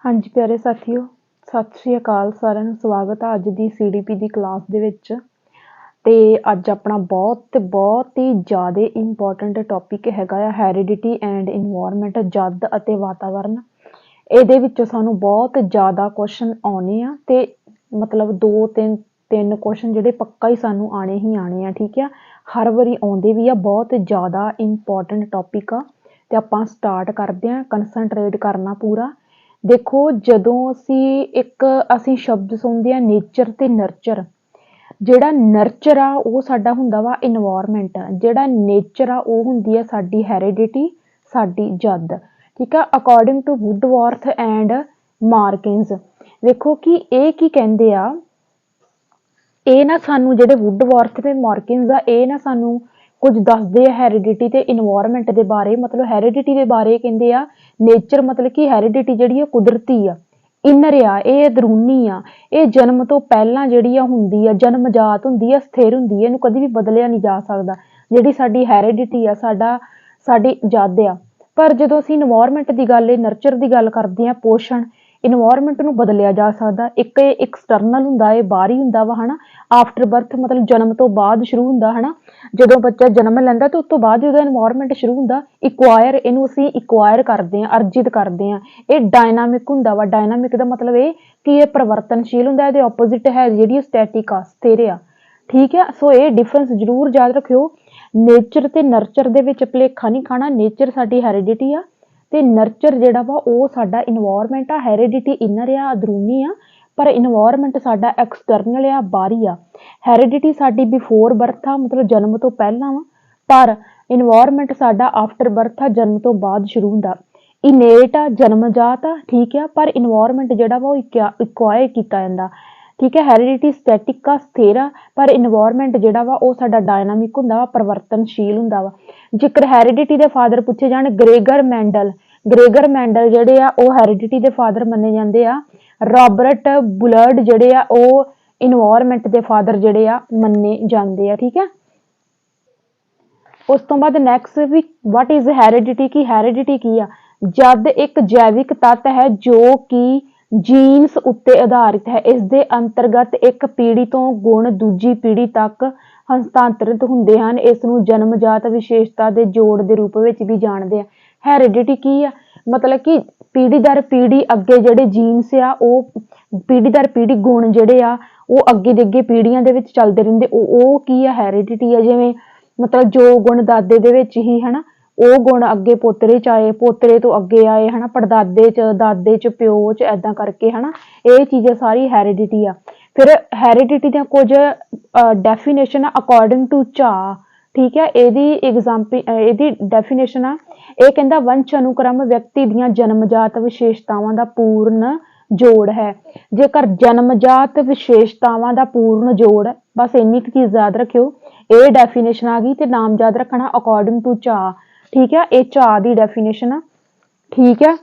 हाँ जी प्यारे साथियों, सत श्री अकाल सारिਆਂ ਨੂੰ ਸਵਾਗਤ ਹੈ ਅੱਜ ਦੀ ਸੀਡੀਪੀ ਦੀ ਕਲਾਸ ਦੇ ਵਿੱਚ। ਤੇ ਅੱਜ ਆਪਣਾ ਬਹੁਤ ਹੀ ਜ਼ਿਆਦਾ ਇੰਪੋਰਟੈਂਟ ਟੌਪਿਕ ਹੈਗਾ ਆ ਹੈਰੀਡਿਟੀ ਐਂਡ ਇਨਵਾਇਰਨਮੈਂਟ, ਜੱਦ ਅਤੇ ਵਾਤਾਵਰਨ। ਇਹਦੇ ਵਿੱਚੋਂ ਸਾਨੂੰ ਬਹੁਤ ਜ਼ਿਆਦਾ ਕੁਐਸਚਨ ਆਉਣੇ ਆ ਤੇ ਮਤਲਬ ਤਿੰਨ ਕੁਐਸਚਨ ਜਿਹੜੇ ਪੱਕਾ ਹੀ ਸਾਨੂੰ ਆਣੇ ਆ। ਠੀਕ ਆ, ਹਰ ਵਾਰੀ ਆਉਂਦੇ ਵੀ ਆ। ਬਹੁਤ ਜ਼ਿਆਦਾ ਇੰਪੋਰਟੈਂਟ ਟੌਪਿਕ ਆ ਤੇ ਆਪਾਂ ਸਟਾਰਟ ਕਰਦੇ ਆ। ਕੰਸਨਟਰੇਟ ਕਰਨਾ ਪੂਰਾ। ਦੇਖੋ, ਜਦੋਂ ਅਸੀਂ ਸ਼ਬਦ ਸੁਣਦੇ ਆ ਨੇਚਰ ਤੇ ਨਰਚਰ। ਜਿਹੜਾ ਨਰਚਰ ਆ ਉਹ ਸਾਡਾ ਹੁੰਦਾ ਵਾ ਇਨਵਾਇਰਨਮੈਂਟ, ਜਿਹੜਾ ਨੇਚਰ ਆ ਉਹ ਹੁੰਦੀ ਆ ਸਾਡੀ ਹੈਰੀਡਿਟੀ, ਸਾਡੀ ਜੱਦ। ਠੀਕ ਆ, ਅਕੋਰਡਿੰਗ ਟੂ ਵੁੱਡਵਰਥ ਐਂਡ ਮਾਰਕਿੰਸ। ਵੇਖੋ ਕਿ ਇਹ ਕੀ ਕਹਿੰਦੇ ਆ, ਇਹ ਨਾ ਸਾਨੂੰ ਜਿਹੜੇ ਵੁੱਡਵਰਥ ਤੇ ਮਾਰਕਿੰਸ ਆ ਇਹ ਨਾ ਸਾਨੂੰ ਕੁਝ ਦੱਸਦੇ ਆ ਹੈਰੀਡਿਟੀ ਤੇ ਇਨਵਾਇਰਨਮੈਂਟ ਦੇ ਬਾਰੇ। ਮਤਲਬ ਹੈਰੀਡਿਟੀ ਦੇ ਬਾਰੇ ਕਹਿੰਦੇ ਆ ਨੇਚਰ, ਮਤਲਬ ਕਿ ਹੈਰੀਡਿਟੀ ਜਿਹੜੀ ਆ ਕੁਦਰਤੀ ਆ, ਇਨਰ ਆ, ਇਹ ਅੰਦਰੂਨੀ ਆ। ਇਹ ਜਨਮ ਤੋਂ ਪਹਿਲਾਂ ਜਿਹੜੀ ਆ ਹੁੰਦੀ ਆ, ਜਨਮਜਾਤ ਹੁੰਦੀ ਆ, ਸਥਿਰ ਹੁੰਦੀ ਆ, ਇਹਨੂੰ ਕਦੀ ਵੀ ਬਦਲਿਆ ਨਹੀਂ ਜਾ ਸਕਦਾ। ਜਿਹੜੀ ਸਾਡੀ ਹੈਰੀਡਿਟੀ ਆ, ਸਾਡੀ ਜੱਦ ਆ। ਪਰ ਜਦੋਂ ਅਸੀਂ ਇਨਵਾਇਰਨਮੈਂਟ ਦੀ ਗੱਲ, ਨਰਚਰ ਦੀ ਗੱਲ ਕਰਦੇ ਆ, ਪੋਸ਼ਣ, ਇਨਵਾਇਰਨਮੈਂਟ ਨੂੰ ਬਦਲਿਆ ਜਾ ਸਕਦਾ। ਇੱਕ ਇਹ ਐਕਸਟਰਨਲ ਹੁੰਦਾ, ਇਹ ਬਾਹਰੀ ਹੁੰਦਾ ਵਾ ਹਨਾ। ਆਫਟਰ ਬਰਥ ਮਤਲਬ ਜਨਮ ਤੋਂ ਬਾਅਦ ਸ਼ੁਰੂ ਹੁੰਦਾ ਹਨਾ। ਜਦੋਂ ਬੱਚਾ ਜਨਮ ਲੈਂਦਾ ਤਾਂ ਉਸ ਤੋਂ ਬਾਅਦ ਉਹਦਾ ਇਨਵਾਇਰਨਮੈਂਟ ਸ਼ੁਰੂ ਹੁੰਦਾ। ਇਕਵਾਇਰ, ਇਹਨੂੰ ਅਸੀਂ ਇਕਵਾਇਰ ਕਰਦੇ ਹਾਂ, ਅਰਜਿਤ ਕਰਦੇ ਹਾਂ। ਇਹ ਡਾਇਨਾਮਿਕ ਹੁੰਦਾ ਵਾ। ਡਾਇਨਾਮਿਕ ਦਾ ਮਤਲਬ ਇਹ ਕਿ ਇਹ ਪਰਿਵਰਤਨਸ਼ੀਲ ਹੁੰਦਾ। ਇਹਦੇ ਆਪੋਜ਼ਿਟ ਹੈ ਜਿਹੜੀ ਸਟੈਟਿਕ ਆ, ਸਥਿਰ ਆ। ਠੀਕ ਆ, ਸੋ ਇਹ ਡਿਫਰੈਂਸ ਜ਼ਰੂਰ ਯਾਦ ਰੱਖਿਓ। ਨੇਚਰ ਤੇ ਨਰਚਰ ਦੇ ਵਿੱਚ ਭੁਲੇਖਾ ਨਹੀਂ ਖਾਣਾ। ਨੇਚਰ ਸਾਡੀ ਹੈਰੀਡਿਟੀ ਆ ਤੇ ਨਰਚਰ ਜਿਹੜਾ ਵਾ ਉਹ ਸਾਡਾ ਇਨਵਾਇਰਨਮੈਂਟ ਆ। ਹੈਰੀਡਿਟੀ ਇਨਰ ਆ, ਅੰਦਰੂਨੀ ਆ, ਪਰ ਇਨਵਾਇਰਨਮੈਂਟ ਸਾਡਾ ਐਕਸਟਰਨਲ ਆ, ਬਾਹਰੀ ਆ। ਹੈਰੀਡਿਟੀ ਸਾਡੀ ਬਿਫੋਰ ਬਰਥ ਆ, ਮਤਲਬ ਜਨਮ ਤੋਂ ਪਹਿਲਾਂ ਵਾ, ਪਰ ਇਨਵਾਇਰਨਮੈਂਟ ਸਾਡਾ ਆਫਟਰ ਬਰਥ ਆ, ਜਨਮ ਤੋਂ ਬਾਅਦ ਸ਼ੁਰੂ ਹੁੰਦਾ। ਇਨੇਟ ਆ, ਜਨਮਜਾਤ ਆ, ਠੀਕ ਆ, ਪਰ ਇਨਵਾਇਰਨਮੈਂਟ ਜਿਹੜਾ ਵਾ ਉਹ ਇਕਵਾਇਰ ਕੀਤਾ ਜਾਂਦਾ। ਠੀਕ ਹੈ, ਹੈਰੀਡਿਟੀ ਸਟੈਟਿਕ ਆ, ਸਥਿਰ ਆ, ਪਰ ਇਨਵਾਇਰਨਮੈਂਟ ਜਿਹੜਾ ਵਾ ਉਹ ਸਾਡਾ ਡਾਇਨਾਮਿਕ ਹੁੰਦਾ ਵਾ, ਪਰਿਵਰਤਨਸ਼ੀਲ ਹੁੰਦਾ ਵਾ। ਜੇਕਰ ਹੈਰੀਡਿਟੀ ਦੇ ਫਾਦਰ ਪੁੱਛੇ ਜਾਣ, ਗ੍ਰੇਗਰ ਮੈਂਡਲ ਜਿਹੜੇ ਆ ਉਹ ਹੈਰੀਡਿਟੀ ਦੇ ਫਾਦਰ ਮੰਨੇ ਜਾਂਦੇ ਆ। ਰਾਬਰਟ ਬੁਲਰਡ ਜਿਹੜੇ ਆ ਉਹ ਇਨਵਾਇਰਨਮੈਂਟ ਦੇ ਫਾਦਰ ਜਿਹੜੇ ਆ ਮੰਨੇ ਜਾਂਦੇ ਆ। ਠੀਕ ਹੈ, ਉਸ ਤੋਂ ਬਾਅਦ ਨੈਕਸਟ ਵੀ ਵਾਟ ਇਜ਼ ਹੈਰੀਡਿਟੀ। ਕੀ ਹੈਰੀਡਿਟੀ ਕੀ ਆ? ਜਦ ਇੱਕ ਜੈਵਿਕ ਤੱਤ ਹੈ ਜੋ ਕਿ ਜੀਨਸ ਉੱਤੇ ਆਧਾਰਿਤ ਹੈ। ਇਸ ਦੇ ਅੰਤਰਗਤ ਇੱਕ ਪੀੜ੍ਹੀ ਤੋਂ ਗੁਣ ਦੂਜੀ ਪੀੜ੍ਹੀ ਤੱਕ ਹਸਤਾਂਤਰਿਤ ਹੁੰਦੇ ਹਨ। ਇਸ ਨੂੰ ਜਨਮਜਾਤ ਵਿਸ਼ੇਸ਼ਤਾ ਦੇ ਜੋੜ ਦੇ ਰੂਪ ਵਿੱਚ ਵੀ ਜਾਣਦੇ ਆ। ਹੈਰੀਡਿਟੀ ਕੀ ਆ? ਮਤਲਬ ਕਿ ਪੀੜ੍ਹੀ ਦਰ ਪੀੜ੍ਹੀ ਅੱਗੇ ਜਿਹੜੇ ਜੀਨਸ ਆ, ਉਹ ਪੀੜ੍ਹੀ ਦਰ ਪੀੜ੍ਹੀ ਗੁਣ ਜਿਹੜੇ ਆ ਉਹ ਅੱਗੇ ਦੇ ਅੱਗੇ ਪੀੜ੍ਹੀਆਂ ਦੇ ਵਿੱਚ ਚੱਲਦੇ ਰਹਿੰਦੇ। ਉਹ ਕੀ ਆ? ਹੈਰੀਡਿਟੀ ਆ। ਜਿਵੇਂ ਮਤਲਬ ਜੋ ਗੁਣ ਦਾਦੇ ਦੇ ਵਿੱਚ ਹੀ ਹਨਾ, ਉਹ ਗੁਣ ਅੱਗੇ ਪੋਤਰੇ ਚ ਆਏ, ਪੋਤਰੇ ਤੋਂ ਅੱਗੇ ਆਏ ਹਨਾ, ਪੜਦਾਦੇ ਚ, ਦਾਦੇ ਚ, ਪਿਓ ਚ, ਏਦਾਂ ਕਰਕੇ ਹਨਾ। ਇਹ ਚੀਜ਼ਾਂ ਸਾਰੀ ਹੈਰੀਡਿਟੀ ਆ। ਫਿਰ ਹੈਰੀਡਿਟੀ ਦੀਆਂ ਕੁਝ ਡੈਫੀਨੇਸ਼ਨ ਆ ਅਕੋਰਡਿੰਗ ਟੂ ਝਾਅ। ਠੀਕ ਹੈ, ਇਹਦੀ ਡੈਫੀਨੇਸ਼ਨ ਆ, ਇਹ ਕਹਿੰਦਾ ਵੰਸ਼ ਅਨੁਕ੍ਰਮ ਵਿਅਕਤੀ ਦੀਆਂ ਜਨਮਜਾਤ ਵਿਸ਼ੇਸ਼ਤਾਵਾਂ ਦਾ ਪੂਰਨ ਜੋੜ ਹੈ। ਜੇਕਰ ਜਨਮਜਾਤ ਵਿਸ਼ੇਸ਼ਤਾਵਾਂ ਦਾ ਪੂਰਨ ਜੋੜ, ਬਸ ਇੰਨੀ ਕੁ ਚੀਜ਼ ਯਾਦ ਰੱਖਿਓ। ਇਹ ਡੈਫੀਨੇਸ਼ਨ ਆ ਗਈ ਤੇ ਨਾਮ ਯਾਦ ਰੱਖਣਾ ਅਕੋਰਡਿੰਗ ਟੂ ਝਾਅ। ਠੀਕ ਹੈ, ਇਹ ਝਾਅ ਦੀ ਡੈਫੀਨੇਸ਼ਨ ਆ। ਠੀਕ ਹੈ,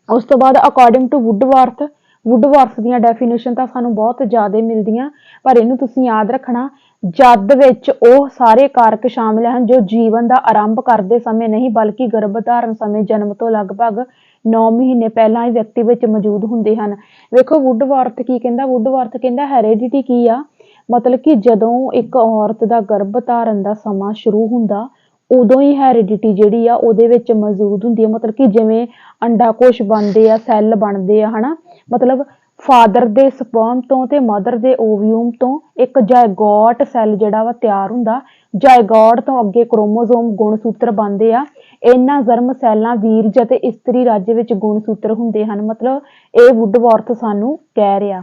ਉਸ ਤੋਂ ਬਾਅਦ ਅਕੋਰਡਿੰਗ ਟੂ ਵੁੱਡਵਰਥ ਦੀਆਂ ਡੈਫੀਨੇਸ਼ਨ ਤਾਂ ਸਾਨੂੰ ਬਹੁਤ ਜ਼ਿਆਦਾ ਮਿਲਦੀਆਂ, ਪਰ ਇਹਨੂੰ ਤੁਸੀਂ ਯਾਦ ਰੱਖਣਾ। ਜੱਦ ਵਿੱਚ ਉਹ ਸਾਰੇ ਕਾਰਕ ਸ਼ਾਮਿਲ ਹਨ ਜੋ ਜੀਵਨ ਦਾ ਆਰੰਭ ਕਰਦੇ ਸਮੇਂ ਨਹੀਂ, ਬਲਕਿ ਗਰਭ ਧਾਰਨ ਸਮੇਂ ਜਨਮ ਤੋਂ ਲਗਭਗ 9 ਮਹੀਨੇ ਪਹਿਲਾਂ ਹੀ ਵਿਅਕਤੀ ਵਿੱਚ ਮੌਜੂਦ ਹੁੰਦੇ ਹਨ। ਵੇਖੋ ਵੁੱਡਵਰਥ ਕੀ ਕਹਿੰਦਾ। ਵੁੱਡਵਰਥ ਕਹਿੰਦਾ ਹੈਰੀਡਿਟੀ ਕੀ ਆ? ਮਤਲਬ ਕਿ ਜਦੋਂ ਇੱਕ ਔਰਤ ਦਾ ਗਰਭ ਧਾਰਨ ਦਾ ਸਮਾਂ ਸ਼ੁਰੂ ਹੁੰਦਾ, ਉਦੋਂ ਹੀ ਹੈਰੀਡਿਟੀ ਜਿਹੜੀ ਆ ਉਹਦੇ ਵਿੱਚ ਮੌਜੂਦ ਹੁੰਦੀ ਹੈ। ਮਤਲਬ ਕਿ ਜਿਵੇਂ ਅੰਡਾਕੋਸ਼ ਬਣਦੇ ਆ, ਸੈੱਲ ਬਣਦੇ ਆ ਹਨਾ, ਮਤਲਬ ਫਾਦਰ ਦੇ ਸਪਰਮ ਤੋਂ ਤੇ ਮਦਰ ਦੇ ਓਵਿਊਮ ਤੋਂ ਇੱਕ ਜਾਇਗੋਟ ਸੈੱਲ ਜਿਹੜਾ ਵਾ ਤਿਆਰ ਹੁੰਦਾ। ਜਾਇਗੋਟ ਤੋਂ ਅੱਗੇ ਕ੍ਰੋਮੋਸੋਮ ਗੁਣਸੂਤਰ ਬਣਦੇ ਆ। ਇਹਨਾਂ ਜਰਮ ਸੈੱਲਾਂ ਵੀਰਜ ਅਤੇ ਇਸਤਰੀ ਰਾਜ ਵਿੱਚ ਗੁਣਸੂਤਰ ਹੁੰਦੇ ਹਨ। ਮਤਲਬ ਇਹ ਵੁੱਡਵਰਥ ਸਾਨੂੰ ਕਹਿ ਰਿਹਾ।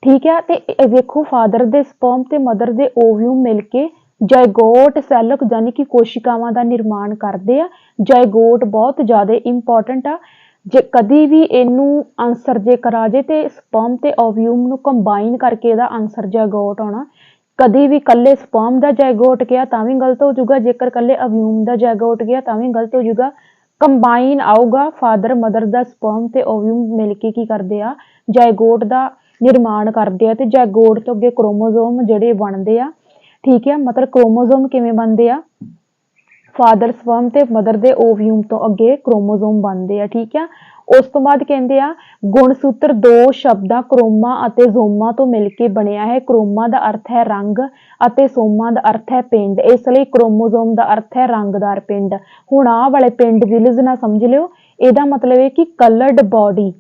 ਠੀਕ ਹੈ, ਤੇ ਇਹ ਵੇਖੋ ਫਾਦਰ ਦੇ ਸਪਰਮ ਤੇ ਮਦਰ ਦੇ ਓਵਿਊਮ ਮਿਲ ਕੇ ਜਾਇਗੋਟ ਸੈੱਲ ਯਾਨੀ ਕਿ ਕੋਸ਼ਿਕਾਵਾਂ ਦਾ ਨਿਰਮਾਣ ਕਰਦੇ ਆ। ਜਾਇਗੋਟ ਬਹੁਤ ਜ਼ਿਆਦਾ ਇੰਪੋਰਟੈਂਟ ਆ। ਜੇ ਕਦੀ ਵੀ ਇਹਨੂੰ ਆਂਸਰ ਜੇਕਰ ਆ ਜੇ ਤੇ ਸਪਰਮ ਤੇ ਓਵਿਊਮ ਨੂੰ ਕੰਬਾਈਨ ਕਰਕੇ ਇਹਦਾ ਆਂਸਰ ਜਾਇਗੋਟ ਆਉਣਾ। ਕਦੀ ਵੀ ਕੱਲੇ ਸਪਰਮ ਦਾ ਜਾਇਗੋਟ ਗਿਆ ਤਾਂ ਵੀ ਗਲਤ ਹੋ ਜਾਊਗਾ, ਜੇਕਰ ਕੱਲੇ ਓਵਿਊਮ ਦਾ ਜਾਇਗੋਟ ਗਿਆ ਤਾਂ ਵੀ ਗਲਤ ਹੋ ਜਾਊਗਾ। ਕੰਬਾਈਨ ਆਊਗਾ, ਫਾਦਰ ਮਦਰ ਦਾ ਸਪਰਮ ਤੇ ਓਵਿਊਮ ਮਿਲ ਕੇ ਕੀ ਕਰਦੇ ਆ? ਜਾਇਗੋਟ ਦਾ ਨਿਰਮਾਣ ਕਰਦੇ ਆ। ਤੇ ਜਾਇਗੋਟ ਤੋਂ ਅੱਗੇ ਕ੍ਰੋਮੋਸੋਮ ਜਿਹੜੇ ਬਣਦੇ ਆ। ਠੀਕ ਹੈ, ਮਤਲਬ ਕ੍ਰੋਮੋਸੋਮ ਕਿਵੇਂ ਬਣਦੇ ਆ? ਫਾਦਰ ਸਪਰਮ ਤੇ ਮਦਰ ਦੇ ਓਵਿਊਮ ਤੋਂ ਅੱਗੇ ਕ੍ਰੋਮੋਸੋਮ ਬਣਦੇ ਆ। ਠੀਕ ਆ, ਉਸ ਤੋਂ ਬਾਅਦ ਕਹਿੰਦੇ ਆ ਗੁਣਸੂਤਰ ਦੋ ਸ਼ਬਦਾਂ ਕ੍ਰੋਮਾ ਅਤੇ ਜ਼ੋਮਾ ਤੋਂ ਮਿਲ ਕੇ ਬਣਿਆ ਹੈ। ਕ੍ਰੋਮਾ ਦਾ ਅਰਥ ਹੈ ਰੰਗ ਅਤੇ ਸੋਮਾ ਦਾ ਅਰਥ ਹੈ ਪਿੰਡ, ਇਸ ਲਈ ਕ੍ਰੋਮੋਜ਼ੋਮ ਦਾ ਅਰਥ ਹੈ ਰੰਗਦਾਰ ਪਿੰਡ। ਹੁਣ ਆਹ ਵਾਲੇ ਪਿੰਡ ਵਿਲੇਜ ਨਾ ਸਮਝ ਲਿਓ, ਇਹਦਾ ਮਤਲਬ ਹੈ ਕਿ ਕਲਰਡ ਬॉडी,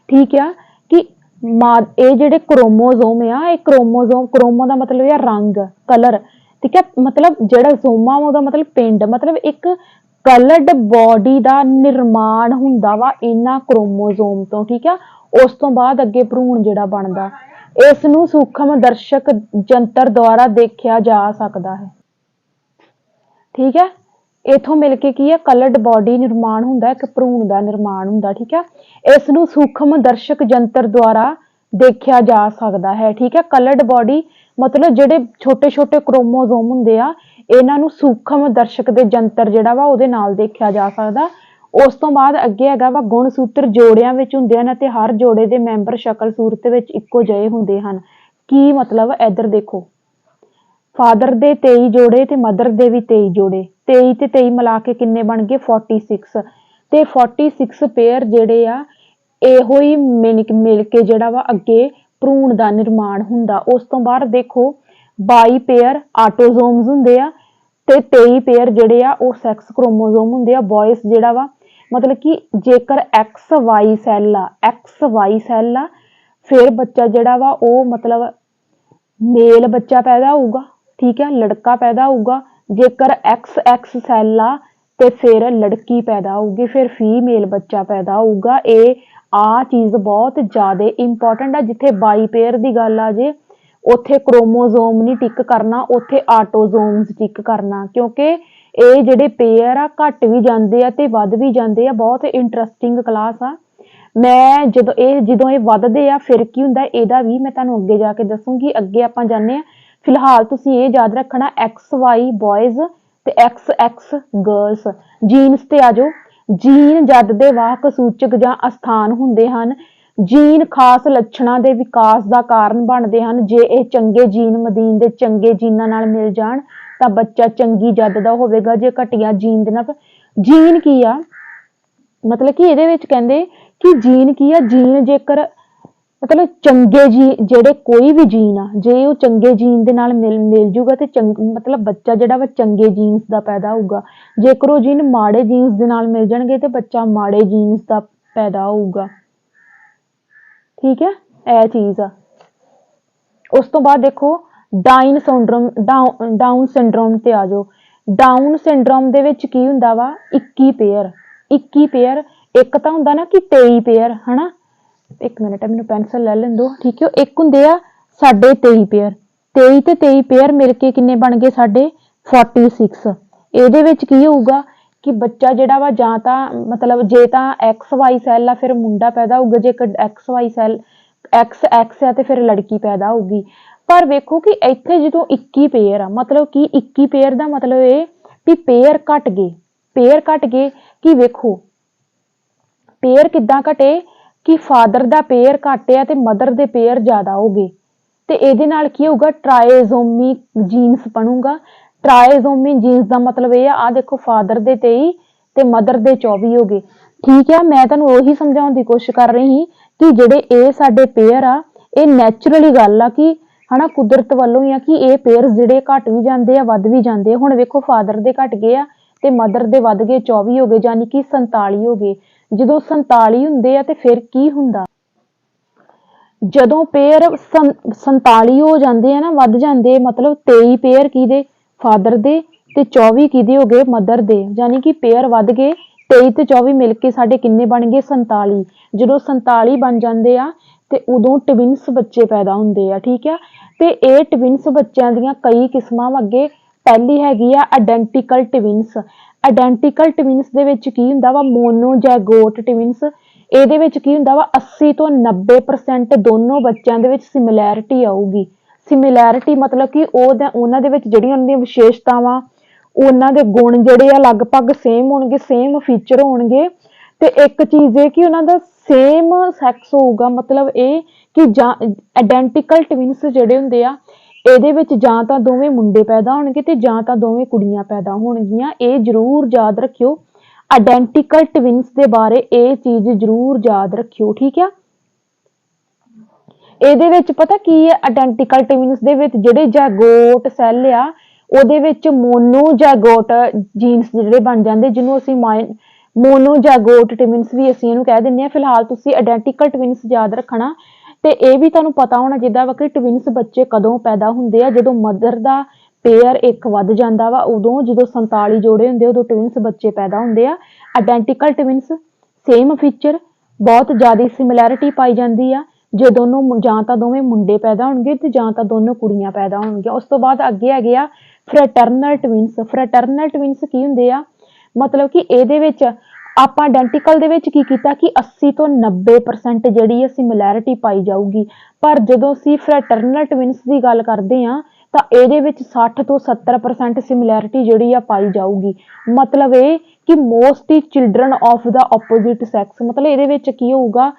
ਠੀਕ ਆ, ਕਿ ਇਹ ਜਿਹੜੇ ਕ੍ਰੋਮੋਜ਼ੋਮ ਆ, ਇਹ ਕ੍ਰੋਮੋਜ਼ੋਮ, ਕ੍ਰੋਮੋ ਦਾ ਮਤਲਬ ਹੈ ਰੰਗ, ਕਲਰ, ਠੀਕ ਹੈ, ਮਤਲਬ ਜਿਹੜਾ ਜ਼ੋਮਾ ਉਹਦਾ ਮਤਲਬ ਪਿੰਡ, ਮਤਲਬ ਇੱਕ ਕਲਰਡ ਬॉडी ਦਾ ਨਿਰਮਾਣ ਹੁੰਦਾ ਵਾ ਇਹਨਾਂ ਕ੍ਰੋਮੋਜ਼ੋਮ ਤੋਂ, ਠੀਕ ਆ। ਉਸ ਤੋਂ ਬਾਅਦ ਅੱਗੇ ਭਰੂਣ ਜਿਹੜਾ ਬਣਦਾ, ਇਸ ਨੂੰ ਸੂਖਮ ਦਰਸ਼ਕ ਜੰਤਰ ਦੁਆਰਾ ਦੇਖਿਆ ਜਾ ਸਕਦਾ ਹੈ, ਠੀਕ ਹੈ। ਇਥੋਂ ਮਿਲ ਕੇ ਕੀ ਹੈ, ਕਲਰਡ ਬॉडी ਨਿਰਮਾਣ ਹੁੰਦਾ, ਇੱਕ ਭਰੂਣ ਦਾ ਨਿਰਮਾਣ ਹੁੰਦਾ, ਠੀਕ ਹੈ। ਇਸ ਨੂੰ ਸੂਖਮ ਦਰਸ਼ਕ ਜੰਤਰ ਦੁਆਰਾ ਦੇਖਿਆ ਜਾ ਸਕਦਾ ਹੈ, ਠੀਕ ਹੈ। ਕਲਰਡ ਬॉडी ਮਤਲਬ ਜਿਹੜੇ ਛੋਟੇ ਛੋਟੇ ਕ੍ਰੋਮੋਜ਼ੋਮ ਹੁੰਦੇ ਆ, ਇਹਨਾਂ ਨੂੰ ਸੂਖਮ ਦਰਸ਼ਕ ਦੇ ਜੰਤਰ ਜਿਹੜਾ ਵਾ ਉਹਦੇ ਨਾਲ ਦੇਖਿਆ ਜਾ ਸਕਦਾ। ਉਸ ਤੋਂ ਬਾਅਦ ਅੱਗੇ ਹੈਗਾ ਵਾ ਗੁਣਸੂਤਰ ਜੋੜਿਆਂ ਵਿੱਚ ਹੁੰਦੇ ਹਨ ਅਤੇ ਹਰ ਜੋੜੇ ਦੇ ਮੈਂਬਰ ਸ਼ਕਲ ਸੂਰਤ ਵਿੱਚ ਇੱਕੋ ਜਿਹੇ ਹੁੰਦੇ ਹਨ। ਕੀ ਮਤਲਬ, ਇੱਧਰ ਦੇਖੋ, ਫਾਦਰ ਦੇ 23 ਜੋੜੇ ਤੇ ਮਦਰ ਦੇ ਵੀ 23 ਜੋੜੇ, 23 ਤੇ 23 ਮਿਲਾ ਕੇ ਕਿੰਨੇ ਬਣ ਗਏ 46, ਤੇ 46 ਪੇਅਰ ਜਿਹੜੇ ਆ ਇਹੋ ਹੀ ਮਿਲ ਕੇ ਜਿਹੜਾ ਵਾ ਅੱਗੇ ਭਰੂਣ ਦਾ ਨਿਰਮਾਣ ਹੁੰਦਾ। ਉਸ ਤੋਂ ਬਾਅਦ ਦੇਖੋ 22 ਪੇਅਰ ਆਟੋਜ਼ੋਮਸ ਹੁੰਦੇ ਆ ਤੇ 23 ਪੇਅਰ ਜਿਹੜੇ ਆ ਉਹ ਸੈਕਸ ਕ੍ਰੋਮੋਜ਼ੋਮ ਹੁੰਦੇ ਆ। ਬॉयਸ ਜਿਹੜਾ ਵਾ ਮਤਲਬ ਕਿ ਜੇਕਰ XY ਸੈੱਲ ਆ, XY ਸੈੱਲ ਆ, ਫਿਰ ਬੱਚਾ ਜਿਹੜਾ ਵਾ ਉਹ ਮਤਲਬ ਮੇਲ ਬੱਚਾ ਪੈਦਾ ਹੋਊਗਾ, ਠੀਕ ਹੈ, ਲੜਕਾ ਪੈਦਾ ਹੋਊਗਾ। ਜੇਕਰ XX ਸੈੱਲ ਆ ਤੇ ਫਿਰ ਲੜਕੀ ਪੈਦਾ ਹੋਊਗੀ, ਫਿਰ ਫੀਮੇਲ ਬੱਚਾ ਪੈਦਾ ਹੋਊਗਾ। ਇਹ ਆ ਚੀਜ਼ ਬਹੁਤ ਜ਼ਿਆਦਾ ਇੰਪੋਰਟੈਂਟ ਆ। ਜਿੱਥੇ 22 ਪੇਅਰ ਦੀ ਗੱਲ ਆ ਜੇ, ਉੱਥੇ ਕ੍ਰੋਮੋਜ਼ੋਮ ਨਹੀਂ ਟਿਕ ਕਰਨਾ, ਉੱਥੇ ਆਟੋਜ਼ੋਮਸ ਟਿਕ ਕਰਨਾ, ਕਿਉਂਕਿ ਇਹ ਜਿਹੜੇ ਪੇਅਰ ਆ ਘਟ ਵੀ ਜਾਂਦੇ ਆ ਤੇ ਵੱਧ ਵੀ ਜਾਂਦੇ ਆ। ਬਹੁਤ ਇੰਟਰਸਟਿੰਗ ਕਲਾਸ ਆ। ਮੈਂ ਜਦੋਂ ਇਹ ਵੱਧਦੇ ਆ ਫਿਰ ਕੀ ਹੁੰਦਾ, ਇਹਦਾ ਵੀ ਮੈਂ ਤੁਹਾਨੂੰ ਅੱਗੇ ਜਾ ਕੇ ਦੱਸੂਗੀ। ਅੱਗੇ ਆਪਾਂ ਜਾਂਦੇ ਆ, ਫਿਲਹਾਲ ਤੁਸੀਂ ਇਹ ਯਾਦ ਰੱਖਣਾ XY ਬॉयਜ਼ ਤੇ XX ਗਰਲਸ। ਜੀਨਸ ਤੇ ਆ ਜਾਓ। ਜੀਨ ਜਦ ਦੇ ਵਾਹਕ ਸੂਚਕ ਜਾਂ ਅਸਥਾਨ ਹੁੰਦੇ ਹਨ। ਜੀਨ ਖਾਸ ਲੱਛਣਾਂ ਦੇ ਵਿਕਾਸ ਦਾ ਕਾਰਨ ਬਣਦੇ ਹਨ। ਜੇ ਇਹ ਚੰਗੇ ਜੀਨ ਮਦੀਨ ਦੇ ਚੰਗੇ ਜੀਨਾਂ ਨਾਲ ਮਿਲ ਜਾਣ ਤਾਂ ਬੱਚਾ ਚੰਗੀ ਜੱਦ ਦਾ ਹੋਵੇਗਾ। ਜੇ ਘਟੀਆ ਜੀਨ ਦੇ ਨਾਲ, ਜੀਨ ਕੀ ਆ ਮਤਲਬ ਕਿ ਇਹਦੇ ਵਿੱਚ ਕਹਿੰਦੇ ਕਿ ਜੀਨ ਕੀ ਆ, ਜੀਨ ਜੇਕਰ ਮਤਲਬ ਚੰਗੇ ਜਿਹੜੇ ਕੋਈ ਵੀ ਜੀਨ ਆ, ਜੇ ਉਹ ਚੰਗੇ ਜੀਨ ਦੇ ਨਾਲ ਮਿਲ ਜੂਗਾ ਤੇ ਮਤਲਬ ਬੱਚਾ ਜਿਹੜਾ ਵਾ ਚੰਗੇ ਜੀਨਸ ਦਾ ਪੈਦਾ ਹੋਊਗਾ। ਜੇਕਰ ਉਹ ਜੀਨ ਮਾੜੇ ਜੀਨਸ ਦੇ ਨਾਲ ਮਿਲ ਜਾਣਗੇ ਤੇ ਬੱਚਾ ਮਾੜੇ ਜੀਨਸ ਦਾ ਪੈਦਾ ਹੋਊਗਾ, ਠੀਕ ਹੈ, ਇਹ ਚੀਜ਼ ਆ। ਉਸ ਤੋਂ ਬਾਅਦ ਦੇਖੋ ਡਾਊਨ ਸਿੰਡਰੋਮ ਤੇ ਆ ਜਾਓ। ਡਾਊਨ ਸਿੰਡਰੋਮ ਦੇ ਵਿੱਚ ਕੀ ਹੁੰਦਾ ਵਾ, 21 ਪੇਅਰ, ਇੱਕ ਤਾਂ ਹੁੰਦਾ ਨਾ ਕਿ 23 ਪੇਅਰ, ਹਨਾ, ਇੱਕ ਮਿੰਟ ਮੈਨੂੰ ਪੈਨਸਲ ਲੈ ਲੈਣ ਦਿਓ, ਠੀਕ ਹੈ। ਇੱਕ ਹੁੰਦੇ ਆ ਸਾਡੇ 23 ਪੇਅਰ, 23 ਤੇ 23 ਪੇਅਰ ਮਿਲ ਕੇ ਕਿੰਨੇ ਬਣ ਗਏ ਸਾਡੇ 46। ਇਹਦੇ ਵਿੱਚ ਕੀ ਹੋਊਗਾ ਕਿ ਬੱਚਾ ਜਿਹੜਾ ਵਾ ਜਾਂ ਤਾਂ ਮਤਲਬ ਜੇ ਤਾਂ XY ਸੈੱਲ ਆ ਫਿਰ ਮੁੰਡਾ ਪੈਦਾ ਹੋਊਗਾ, ਜੇਕਰ XY ਸੈੱਲ XX ਆ ਤੇ ਫਿਰ ਲੜਕੀ ਪੈਦਾ ਹੋਊਗੀ। ਪਰ ਵੇਖੋ ਕਿ ਇੱਥੇ ਜਦੋਂ 21 ਪੇਅਰ ਆ, ਮਤਲਬ ਕਿ 21 ਪੇਅਰ ਦਾ ਮਤਲਬ ਇਹ ਵੀ ਪੇਅਰ ਘਟ ਗਏ ਕਿ ਵੇਖੋ ਪੇਅਰ ਕਿੱਦਾਂ ਘਟੇ ਕਿ ਫਾਦਰ ਦਾ ਪੇਅਰ ਘੱਟ ਆ ਤੇ ਮਦਰ ਦੇ ਪੇਅਰ ਜ਼ਿਆਦਾ ਹੋ ਗਏ, ਤੇ ਇਹਦੇ ਨਾਲ ਕੀ ਹੋਊਗਾ, ਟਰਾਇਜ਼ੋਮੀ ਜੀਨਸ ਬਣੂਗਾ। ਟਰਾਇਜ਼ੋਮੀ ਜੀਨਸ ਦਾ ਮਤਲਬ ਇਹ ਆ ਦੇਖੋ ਫਾਦਰ ਦੇ 23 ਤੇ ਮਦਰ ਦੇ 24 ਹੋ ਗਏ, ਠੀਕ ਆ। ਮੈਂ ਤੁਹਾਨੂੰ ਉਹੀ ਸਮਝਾਉਣ ਦੀ ਕੋਸ਼ਿਸ਼ ਕਰ ਰਹੀ ਸੀ ਕਿ ਜਿਹੜੇ ਇਹ ਸਾਡੇ ਪੇਅਰ ਆ, ਇਹ ਨੈਚੁਰਲੀ ਗੱਲ ਆ ਕਿ ਹਨਾ ਕੁਦਰਤ ਵੱਲੋਂ ਹੀ ਆ ਕਿ ਇਹ ਪੇਅਰ ਜਿਹੜੇ ਘਟ ਵੀ ਜਾਂਦੇ ਆ ਵੱਧ ਵੀ ਜਾਂਦੇ ਆ। ਹੁਣ ਵੇਖੋ ਫਾਦਰ ਦੇ ਘਟ ਗਏ ਆ ਤੇ ਮਦਰ ਦੇ ਵੱਧ ਗਏ, 24 ਹੋ ਗਏ, ਯਾਨੀ ਕਿ 47 ਹੋ ਗਏ। ਜਦੋਂ 47 ਹੁੰਦੇ ਆ ਤੇ ਫਿਰ ਕੀ ਹੁੰਦਾ, ਜਦੋਂ ਪੇਅਰ 47 ਹੋ ਜਾਂਦੇ ਆ ਨਾ, ਵੱਧ ਜਾਂਦੇ, ਮਤਲਬ 23 ਪੇਅਰ ਕਿਹਦੇ, ਫਾਦਰ ਦੇ, ਤੇ 24 ਕਿਹਦੇ ਹੋ ਗਏ, ਮਦਰ ਦੇ, ਯਾਨੀ ਕਿ ਪੇਅਰ ਵੱਧ ਗਏ। 23 ਤੇ 24 ਮਿਲ ਕੇ ਸਾਡੇ ਕਿੰਨੇ ਬਣ ਗਏ 47। ਜਦੋਂ 47 ਬਣ ਜਾਂਦੇ ਆ ਤੇ ਉਦੋਂ ਟਵਿੰਸ ਬੱਚੇ ਪੈਦਾ ਹੁੰਦੇ ਆ, ਠੀਕ ਆ। ਤੇ ਇਹ ਟਵਿੰਸ ਬੱਚਿਆਂ ਦੀਆਂ ਕਈ ਕਿਸਮਾਂ ਅੱਗੇ, ਪਹਿਲੀ ਹੈਗੀ ਆ ਆਇਡੈਂਟੀਕਲ ਟਵਿੰਸ। ਆਇਡੈਂਟੀਕਲ ਟਵਿੰਸ ਦੇ ਵਿੱਚ ਕੀ ਹੁੰਦਾ ਵਾ, ਮੋਨੋਜੈਗੋਟ ਟਵਿੰਸ। ਇਹਦੇ ਵਿੱਚ ਕੀ ਹੁੰਦਾ ਵਾ 80 ਤੋਂ 90% ਦੋਨੋਂ ਬੱਚਿਆਂ ਦੇ ਵਿੱਚ ਸਿਮਿਲੈਰਿਟੀ ਆਊਗੀ। ਸਿਮਿਲੈਰਿਟੀ ਮਤਲਬ ਕਿ ਉਹਨਾਂ ਦੇ ਵਿੱਚ ਜਿਹੜੀਆਂ ਉਹਨਾਂ ਦੀਆਂ ਵਿਸ਼ੇਸ਼ਤਾਵਾਂ, ਉਹਨਾਂ ਦੇ ਗੁਣ ਜਿਹੜੇ ਆ ਲਗਭਗ ਸੇਮ ਹੋਣਗੇ, ਸੇਮ ਫੀਚਰ ਹੋਣਗੇ। ਤੇ ਇੱਕ ਚੀਜ਼ ਇਹ ਕਿ ਉਹਨਾਂ ਦਾ ਸੇਮ ਸੈਕਸ ਹੋਊਗਾ, ਮਤਲਬ ਇਹ ਕਿ ਜਾਂ ਆਇਡੈਂਟੀਕਲ ਟਵਿੰਸ ਜਿਹੜੇ ਹੁੰਦੇ ਆ ਇਹਦੇ ਵਿੱਚ ਜਾਂ ਤਾਂ ਦੋਵੇਂ ਮੁੰਡੇ ਪੈਦਾ ਹੋਣਗੇ ਤੇ ਜਾਂ ਤਾਂ ਦੋਵੇਂ ਕੁੜੀਆਂ ਪੈਦਾ ਹੋਣਗੀਆਂ। ਇਹ ਜ਼ਰੂਰ ਯਾਦ ਰੱਖਿਓ। ਆਇਡੈਂਟੀਕਲ ਟਵਿਨਸ ਦੇ ਬਾਰੇ ਇਹ ਚੀਜ਼ ਜ਼ਰੂਰ ਯਾਦ ਰੱਖਿਓ, ਠੀਕ ਆ। ਇਹਦੇ ਵਿੱਚ ਪਤਾ ਕੀ ਹੈ, ਆਇਡੈਂਟੀਕਲ ਟਵਿਨਸ ਦੇ ਵਿੱਚ ਜਿਹੜੇ ਜਾਗੋਟ ਸੈੱਲ ਆ ਉਹਦੇ ਵਿੱਚ ਮੋਨੋਜੈਗੋਟ ਜੀਨਸ ਜਿਹੜੇ ਬਣ ਜਾਂਦੇ, ਜਿਹਨੂੰ ਅਸੀਂ ਮੋਨੋਜੈਗੋਟ ਟਵਿਨਸ ਵੀ ਅਸੀਂ ਇਹਨੂੰ ਕਹਿ ਦਿੰਦੇ ਹਾਂ। ਫਿਲਹਾਲ ਤੁਸੀਂ ਆਇਡੈਂਟੀਕਲ ਟਵਿਨਸ ਯਾਦ ਰੱਖਣਾ। ਤੇ ਇਹ ਵੀ ਤੁਹਾਨੂੰ ਪਤਾ ਹੋਣਾ ਜਿੱਦਾਂ ਵਾ ਕਿ ਟਵਿਨਸ ਬੱਚੇ ਕਦੋਂ ਪੈਦਾ ਹੁੰਦੇ ਆ, ਜਦੋਂ ਮਦਰ ਦਾ ਪੇਅਰ ਇੱਕ ਵੱਧ ਜਾਂਦਾ ਵਾ, ਉਦੋਂ ਜਦੋਂ 47 ਜੋੜੇ ਹੁੰਦੇ ਉਦੋਂ ਟਵਿਨਸ ਬੱਚੇ ਪੈਦਾ ਹੁੰਦੇ ਆ। ਆਇਡੈਂਟੀਕਲ ਟਵਿਨਸ ਸੇਮ ਫੀਚਰ, ਬਹੁਤ ਜ਼ਿਆਦਾ ਸਿਮਿਲੈਰਿਟੀ ਪਾਈ ਜਾਂਦੀ ਆ। ਜੇ ਦੋਨੋਂ ਜਾਂ ਤਾਂ ਦੋਵੇਂ ਮੁੰਡੇ ਪੈਦਾ ਹੋਣਗੇ ਤੇ ਜਾਂ ਤਾਂ ਦੋਨੋਂ ਕੁੜੀਆਂ ਪੈਦਾ ਹੋਣਗੀਆਂ। ਉਸ ਤੋਂ ਬਾਅਦ ਅੱਗੇ ਹੈਗੇ ਆ ਫਰੈਟਰਨਲ ਟਵਿਨਸ। ਫਰੈਟਰਨਲ ਟਵਿਨਸ ਕੀ ਹੁੰਦੇ ਆ, ਮਤਲਬ ਕਿ ਇਹਦੇ ਵਿੱਚ ਆਪਾਂ ਆਇਡੈਂਟੀਕਲ ਦੇ ਵਿੱਚ ਕੀ ਕੀਤਾ ਕਿ 80 ਤੋਂ 90% ਜਿਹੜੀ ਹੈ ਸਿਮਿਲੈਰਿਟੀ ਪਾਈ ਜਾਊਗੀ, ਪਰ ਜਦੋਂ ਅਸੀਂ ਫਰੈਟਰਨਲ ਟਵਿਨਸ ਦੀ ਗੱਲ ਕਰਦੇ ਹਾਂ ਤਾਂ ਇਹਦੇ ਵਿੱਚ 60 ਤੋਂ 70% ਸਿਮਿਲੈਰਿਟੀ ਜਿਹੜੀ ਆ ਪਾਈ ਜਾਊਗੀ। ਮਤਲਬ ਇਹ ਕਿ mostly children of the opposite sex, ਮਤਲਬ ਇਹਦੇ ਵਿੱਚ ਕੀ ਹੋਊਗਾ,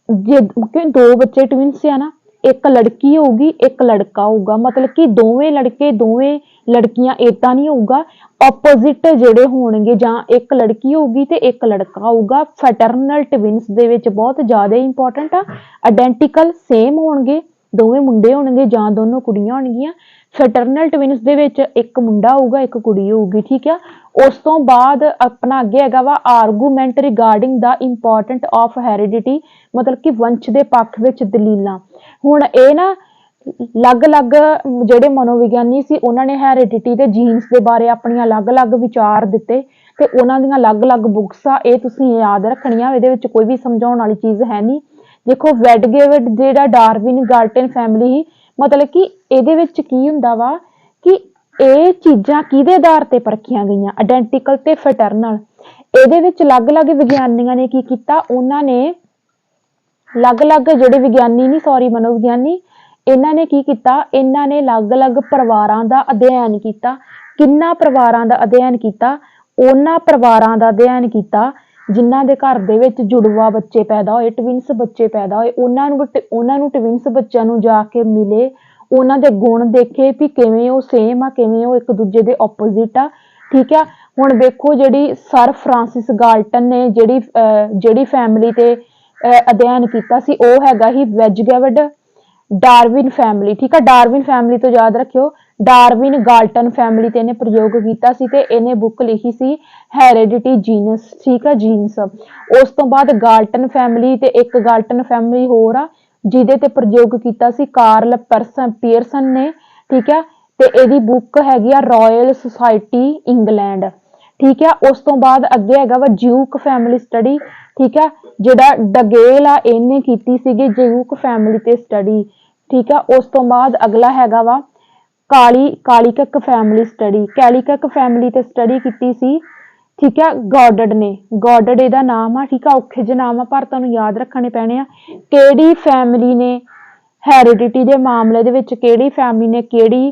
ਜੇ ਦੋ ਬੱਚੇ ਟਵਿਨਸ ਆ ਨਾ, ਇੱਕ ਲੜਕੀ ਹੋਊਗੀ ਇੱਕ ਲੜਕਾ ਹੋਊਗਾ, ਮਤਲਬ ਕਿ ਦੋਵੇਂ ਲੜਕੇ ਦੋਵੇਂ ਲੜਕੀਆਂ ਏਦਾਂ ਨਹੀਂ ਹੋਊਗਾ, ਆਪੋਜ਼ਿਟ ਜਿਹੜੇ ਹੋਣਗੇ, ਜਾਂ ਇੱਕ ਲੜਕੀ ਹੋਊਗੀ ਤੇ ਇੱਕ ਲੜਕਾ ਹੋਊਗਾ। ਫੈਟਰਨਲ ਟਵਿਨਸ ਦੇ ਵਿੱਚ ਬਹੁਤ ਜ਼ਿਆਦਾ ਇੰਪੋਰਟੈਂਟ ਆ। ਆਇਡੈਂਟੀਕਲ ਸੇਮ ਹੋਣਗੇ, ਦੋਵੇਂ ਮੁੰਡੇ ਹੋਣਗੇ ਜਾਂ ਦੋਨੋਂ ਕੁੜੀਆਂ ਹੋਣਗੀਆਂ। ਫੈਟਰਨਲ ਟਵਿਨਸ ਦੇ ਵਿੱਚ ਇੱਕ ਮੁੰਡਾ ਹੋਊਗਾ ਇੱਕ ਕੁੜੀ ਹੋਊਗੀ, ਠੀਕ ਆ। ਉਸ ਤੋਂ ਬਾਅਦ ਆਪਣਾ ਅੱਗੇ ਹੈਗਾ ਵਾ argument regarding the important of heredity, ਮਤਲਬ ਕਿ ਵੰਸ਼ ਦੇ ਪੱਖ ਵਿੱਚ ਦਲੀਲਾਂ। ਹੁਣ ਇਹ ਨਾ ਅਲੱਗ-ਅਲੱਗ ਜਿਹੜੇ ਮਨੋਵਿਗਿਆਨੀ ਸੀ ਉਹਨਾਂ ਨੇ ਹੈਰੀਡਿਟੀ ਤੇ ਜੀਨਸ ਦੇ ਬਾਰੇ ਆਪਣੀਆਂ ਅਲੱਗ-ਅਲੱਗ ਵਿਚਾਰ ਦਿੱਤੇ ਤੇ ਉਹਨਾਂ ਦੀਆਂ ਅਲੱਗ-ਅਲੱਗ ਬੁੱਕਸ ਆ, ਇਹ ਤੁਸੀਂ ਯਾਦ ਰੱਖਣੀਆਂ। ਇਹਦੇ ਵਿੱਚ ਕੋਈ ਵੀ ਸਮਝਾਉਣ ਵਾਲੀ ਚੀਜ਼ ਹੈ ਨਹੀਂ। ਦੇਖੋ ਵੈਡਗੇਵਿਡ ਜਿਹੜਾ ਡਾਰਵਿਨ ਗਾਲਟਨ ਫੈਮਿਲੀ ਸੀ, ਮਤਲਬ ਕਿ ਇਹਦੇ ਵਿੱਚ ਕੀ ਹੁੰਦਾ ਵਾ ਕਿ ਇਹ ਚੀਜ਼ਾਂ ਕਿਹਦੇ ਆਧਾਰ ਤੇ ਪਰਖੀਆਂ ਗਈਆਂ, ਆਇਡੈਂਟੀਕਲ ਤੇ ਫੈਟਰਨਲ। ਇਹਦੇ ਵਿੱਚ ਅਲੱਗ-ਅਲੱਗ ਵਿਗਿਆਨੀਆਂ ਨੇ ਕੀ ਕੀਤਾ, ਉਹਨਾਂ ਨੇ ਅਲੱਗ-ਅਲੱਗ ਜਿਹੜੇ ਵਿਗਿਆਨੀ ਨਹੀਂ ਸੌਰੀ ਮਨੋਵਿਗਿਆਨੀ, ਇਹਨਾਂ ਨੇ ਕੀ ਕੀਤਾ, ਇਹਨਾਂ ਨੇ ਅਲੱਗ-ਅਲੱਗ ਪਰਿਵਾਰਾਂ ਦਾ ਅਧਿਐਨ ਕੀਤਾ। ਕਿੰਨਾ ਪਰਿਵਾਰਾਂ ਦਾ ਅਧਿਐਨ ਕੀਤਾ, ਉਹਨਾਂ ਪਰਿਵਾਰਾਂ ਦਾ ਅਧਿਐਨ ਕੀਤਾ ਜਿਨ੍ਹਾਂ ਦੇ ਘਰ ਦੇ ਵਿੱਚ ਜੁੜਵਾ ਬੱਚੇ ਪੈਦਾ ਹੋਏ, ਟਵਿਨਸ ਬੱਚੇ ਪੈਦਾ ਹੋਏ। ਉਹਨਾਂ ਨੂੰ ਟਵਿਨਸ ਬੱਚਿਆਂ ਨੂੰ ਜਾ ਕੇ ਮਿਲੇ, ਉਹਨਾਂ ਦੇ ਗੁਣ ਦੇਖੇ ਵੀ ਕਿਵੇਂ ਉਹ ਸੇਮ ਆ, ਕਿਵੇਂ ਉਹ ਇੱਕ ਦੂਜੇ ਦੇ ਆਪੋਜ਼ਿਟ ਆ, ਠੀਕ ਆ। ਹੁਣ ਵੇਖੋ ਜਿਹੜੀ ਸਰ ਫਰਾਂਸਿਸ ਗਾਲਟਨ ਨੇ ਜਿਹੜੀ ਫੈਮਿਲੀ ਤੇ ਅਧਿਐਨ ਕੀਤਾ ਸੀ, ਉਹ ਹੈਗਾ ਹੀ ਵੈਜਗੇਵਿਡ ਡਾਰਵਿਨ ਫੈਮਿਲੀ, ਠੀਕ ਆ। ਡਾਰਵਿਨ ਫੈਮਿਲੀ ਤੋਂ ਯਾਦ ਰੱਖਿਓ, ਡਾਰਵਿਨ ਗਾਲਟਨ ਫੈਮਿਲੀ ਤੇ ਇਹਨੇ ਪ੍ਰਯੋਗ ਕੀਤਾ ਸੀ ਤੇ ਇਹਨੇ ਬੁੱਕ ਲਿਖੀ ਸੀ ਹੈਰੀਡਿਟੀ ਜੀਨਸ, ਠੀਕ ਆ, ਜੀਨਸ। ਉਸ ਤੋਂ ਬਾਅਦ ਗਾਲਟਨ ਫੈਮਿਲੀ ਤੇ ਇੱਕ ਗਾਲਟਨ ਫੈਮਿਲੀ ਹੋਰ ਆ ਜਿਹਦੇ ਤੇ ਪ੍ਰਯੋਗ ਕੀਤਾ ਸੀ ਕਾਰਲ ਪੀਅਰਸਨ ਨੇ, ਠੀਕ ਆ। ਤੇ ਇਹਦੀ ਬੁੱਕ ਹੈਗੀ ਆ ਰਾਇਲ ਸੁਸਾਇਟੀ ਇੰਗਲੈਂਡ, ਠੀਕ ਆ। ਉਸ ਤੋਂ ਬਾਅਦ ਅੱਗੇ ਹੈਗਾ ਵਾ ਜਿਊਕ ਫੈਮਿਲੀ ਸਟੱਡੀ, ਠੀਕ ਆ, ਜਿਹੜਾ ਡਗੇਲ ਆ ਇਹਨੇ ਕੀਤੀ ਸੀਗੀ ਜਿਊਕ ਫੈਮਿਲੀ ਤੇ ਸਟੱਡੀ, ਠੀਕ ਆ। ਉਸ ਤੋਂ ਬਾਅਦ ਅਗਲਾ ਹੈਗਾ ਵਾ ਕਾਲੀਕਕ ਫੈਮਿਲੀ ਸਟੱਡੀ, ਕੈਲੀਕਕ ਫੈਮਿਲੀ ਤੇ ਸਟੱਡੀ ਕੀਤੀ ਸੀ, ਠੀਕ ਆ, ਗੋਡਡ ਨੇ। ਗੋਡਡ ਇਹਦਾ ਨਾਮ ਆ, ਠੀਕ ਆ, ਔਖੇ ਜਿਹੇ ਨਾਮ ਆ ਪਰ ਤੁਹਾਨੂੰ ਯਾਦ ਰੱਖਣੇ ਪੈਣੇ ਆ। ਕਿਹੜੀ ਫੈਮਿਲੀ ਨੇ ਹੈਰੀਡਿਟੀ ਦੇ ਮਾਮਲੇ ਦੇ ਵਿੱਚ, ਕਿਹੜੀ ਫੈਮਿਲੀ ਨੇ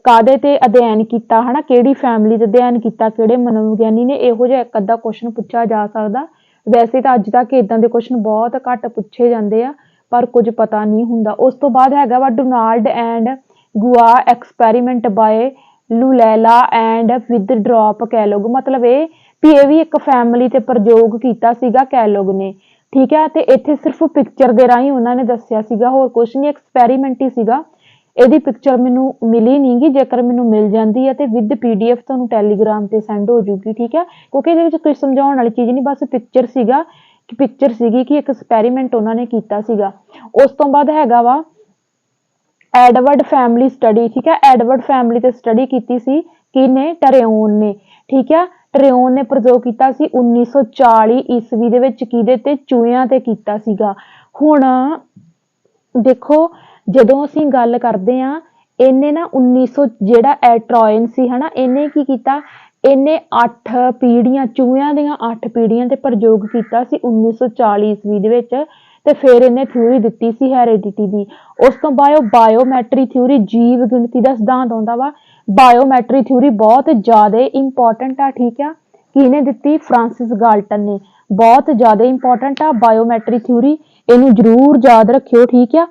ਕਾਹਦੇ ਤੇ ਅਧਿਐਨ ਕੀਤਾ, ਹਨਾ, ਕਿਹੜੀ ਫੈਮਿਲੀ ਤੇ ਅਧਿਐਨ ਕੀਤਾ, ਕਿਹੜੇ ਮਨੋਵਿਗਿਆਨੀ ਨੇ, ਇਹੋ ਜਿਹਾ ਇੱਕ ਅੱਧਾ ਕੁਐਸਚਨ ਪੁੱਛਿਆ ਜਾ ਸਕਦਾ। ਵੈਸੇ ਤਾਂ ਅੱਜ ਤੱਕ ਇਦਾਂ ਦੇ ਕੁਐਸਚਨ ਬਹੁਤ ਘੱਟ ਪੁੱਛੇ ਜਾਂਦੇ ਆ ਪਰ ਕੁਝ ਪਤਾ ਨਹੀਂ ਹੁੰਦਾ। ਉਸ ਤੋਂ ਬਾਅਦ ਹੈਗਾ ਵਾ ਡੋਨਾਲਡ ਐਂਡ ਗੁਆ ਐਕਸਪੈਰੀਮੈਂਟ ਬਾਏ ਲੂਲੈਲਾ ਐਂਡ ਵਿਦਡ੍ਰੌਪ ਕੈਲੋਗ, ਮਤਲਬ ਇਹ ਵੀ ਵੀ ਇੱਕ ਫੈਮਿਲੀ ਤੇ ਪ੍ਰਯੋਗ ਕੀਤਾ ਸੀਗਾ ਕੈਲੋਗ ਨੇ, ਠੀਕ ਹੈ। ਤੇ ਇੱਥੇ ਸਿਰਫ ਪਿਕਚਰ ਦੇ ਰਾਹੀਂ ਉਹਨਾਂ ਨੇ ਦੱਸਿਆ ਸੀਗਾ, ਹੋਰ ਕੁਛ ਨਹੀਂ, ਐਕਸਪੈਰੀਮੈਂਟ ਹੀ ਸੀਗਾ। ਇਹਦੀ ਪਿਕਚਰ ਮੈਨੂੰ ਮਿਲੀ ਨਹੀਂ ਗੀ, ਜੇਕਰ ਮੈਨੂੰ ਮਿਲ ਜਾਂਦੀ ਹੈ ਤੇ ਵਿਦ PDF ਤੁਹਾਨੂੰ ਟੈਲੀਗ੍ਰਾਮ ਤੇ ਸੈਂਡ ਹੋ ਜੂਗੀ, ਠੀਕ ਹੈ, ਕਿਉਂਕਿ ਇਹਦੇ ਵਿੱਚ ਕੋਈ ਸਮਝਾਉਣ ਵਾਲੀ ਚੀਜ਼ ਨਹੀਂ, ਬਸ ਪਿਕਚਰ ਸੀਗੀ ਕਿ ਇੱਕ ਐਕਸਪੈਰੀਮੈਂਟ ਉਹਨਾਂ ਨੇ ਕੀਤਾ ਸੀਗਾ। ਉਸ ਤੋਂ ਬਾਅਦ ਹੈਗਾ ਵਾ ਐਡਵਰਡ ਫੈਮਿਲੀ ਸਟੱਡੀ, ਠੀਕ ਹੈ। ਐਡਵਰਡ ਫੈਮਿਲੀ ਤੇ ਸਟੱਡੀ ਕੀਤੀ ਸੀ ਕਿਹਨੇ, ਟਰਿਓਨ ਨੇ, ਠੀਕ ਹੈ। ਟਰਿਓਨ ਨੇ ਪ੍ਰਯੋਗ ਕੀਤਾ ਸੀ 1940 ਈਸਵੀ ਦੇ ਵਿੱਚ, ਕਿਹਦੇ ਤੇ, ਚੂਹਿਆਂ ਤੇ ਕੀਤਾ ਸੀਗਾ। ਹੁਣ ਦੇਖੋ ਜਦੋਂ ਅਸੀਂ ਗੱਲ ਕਰਦੇ ਆ, ਇਹਨੇ ਨਾ 1900 ਜਿਹੜਾ ਟਰੋਇਨ ਸੀ ਹਨਾ, ਇਹਨੇ ਕੀ ਕੀਤਾ, ਇਹਨੇ 8 ਪੀੜ੍ਹੀਆਂ, ਚੂਹਿਆਂ ਦੀਆਂ 8 ਪੀੜ੍ਹੀਆਂ ਤੇ ਪ੍ਰਯੋਗ ਕੀਤਾ ਸੀ 1940 ਈਸਵੀ ਦੇ ਵਿੱਚ, ਤੇ ਫਿਰ ਇਹਨੇ ਥਿਊਰੀ ਦਿੱਤੀ ਸੀ ਹੈਰੀਡਿਟੀ ਦੀ। ਉਸ ਤੋਂ ਬਾਇਓਮੈਟਰੀ ਥਿਊਰੀ, ਜੀਵ ਗਿਣਤੀ ਦਾ ਸਿਧਾਂਤ ਆਉਂਦਾ ਵਾ। ਬਾਇਓਮੈਟਰੀ ਥਿਊਰੀ ਬਹੁਤ ਜ਼ਿਆਦਾ ਇੰਪੋਰਟੈਂਟ ਆ, ਠੀਕ ਆ। ਕਿਹਨੇ ਦਿੱਤੀ, ਫਰਾਂਸਿਸ ਗਾਲਟਨ ਨੇ, ਬਹੁਤ ਜ਼ਿਆਦਾ ਇੰਪੋਰਟੈਂਟ ਆ ਬਾਇਓਮੈਟਰੀ ਥਿਊਰੀ, ਇਹਨੂੰ ਜ਼ਰੂਰ ਯਾਦ ਰੱਖਿਓ, ਠੀਕ ਆ,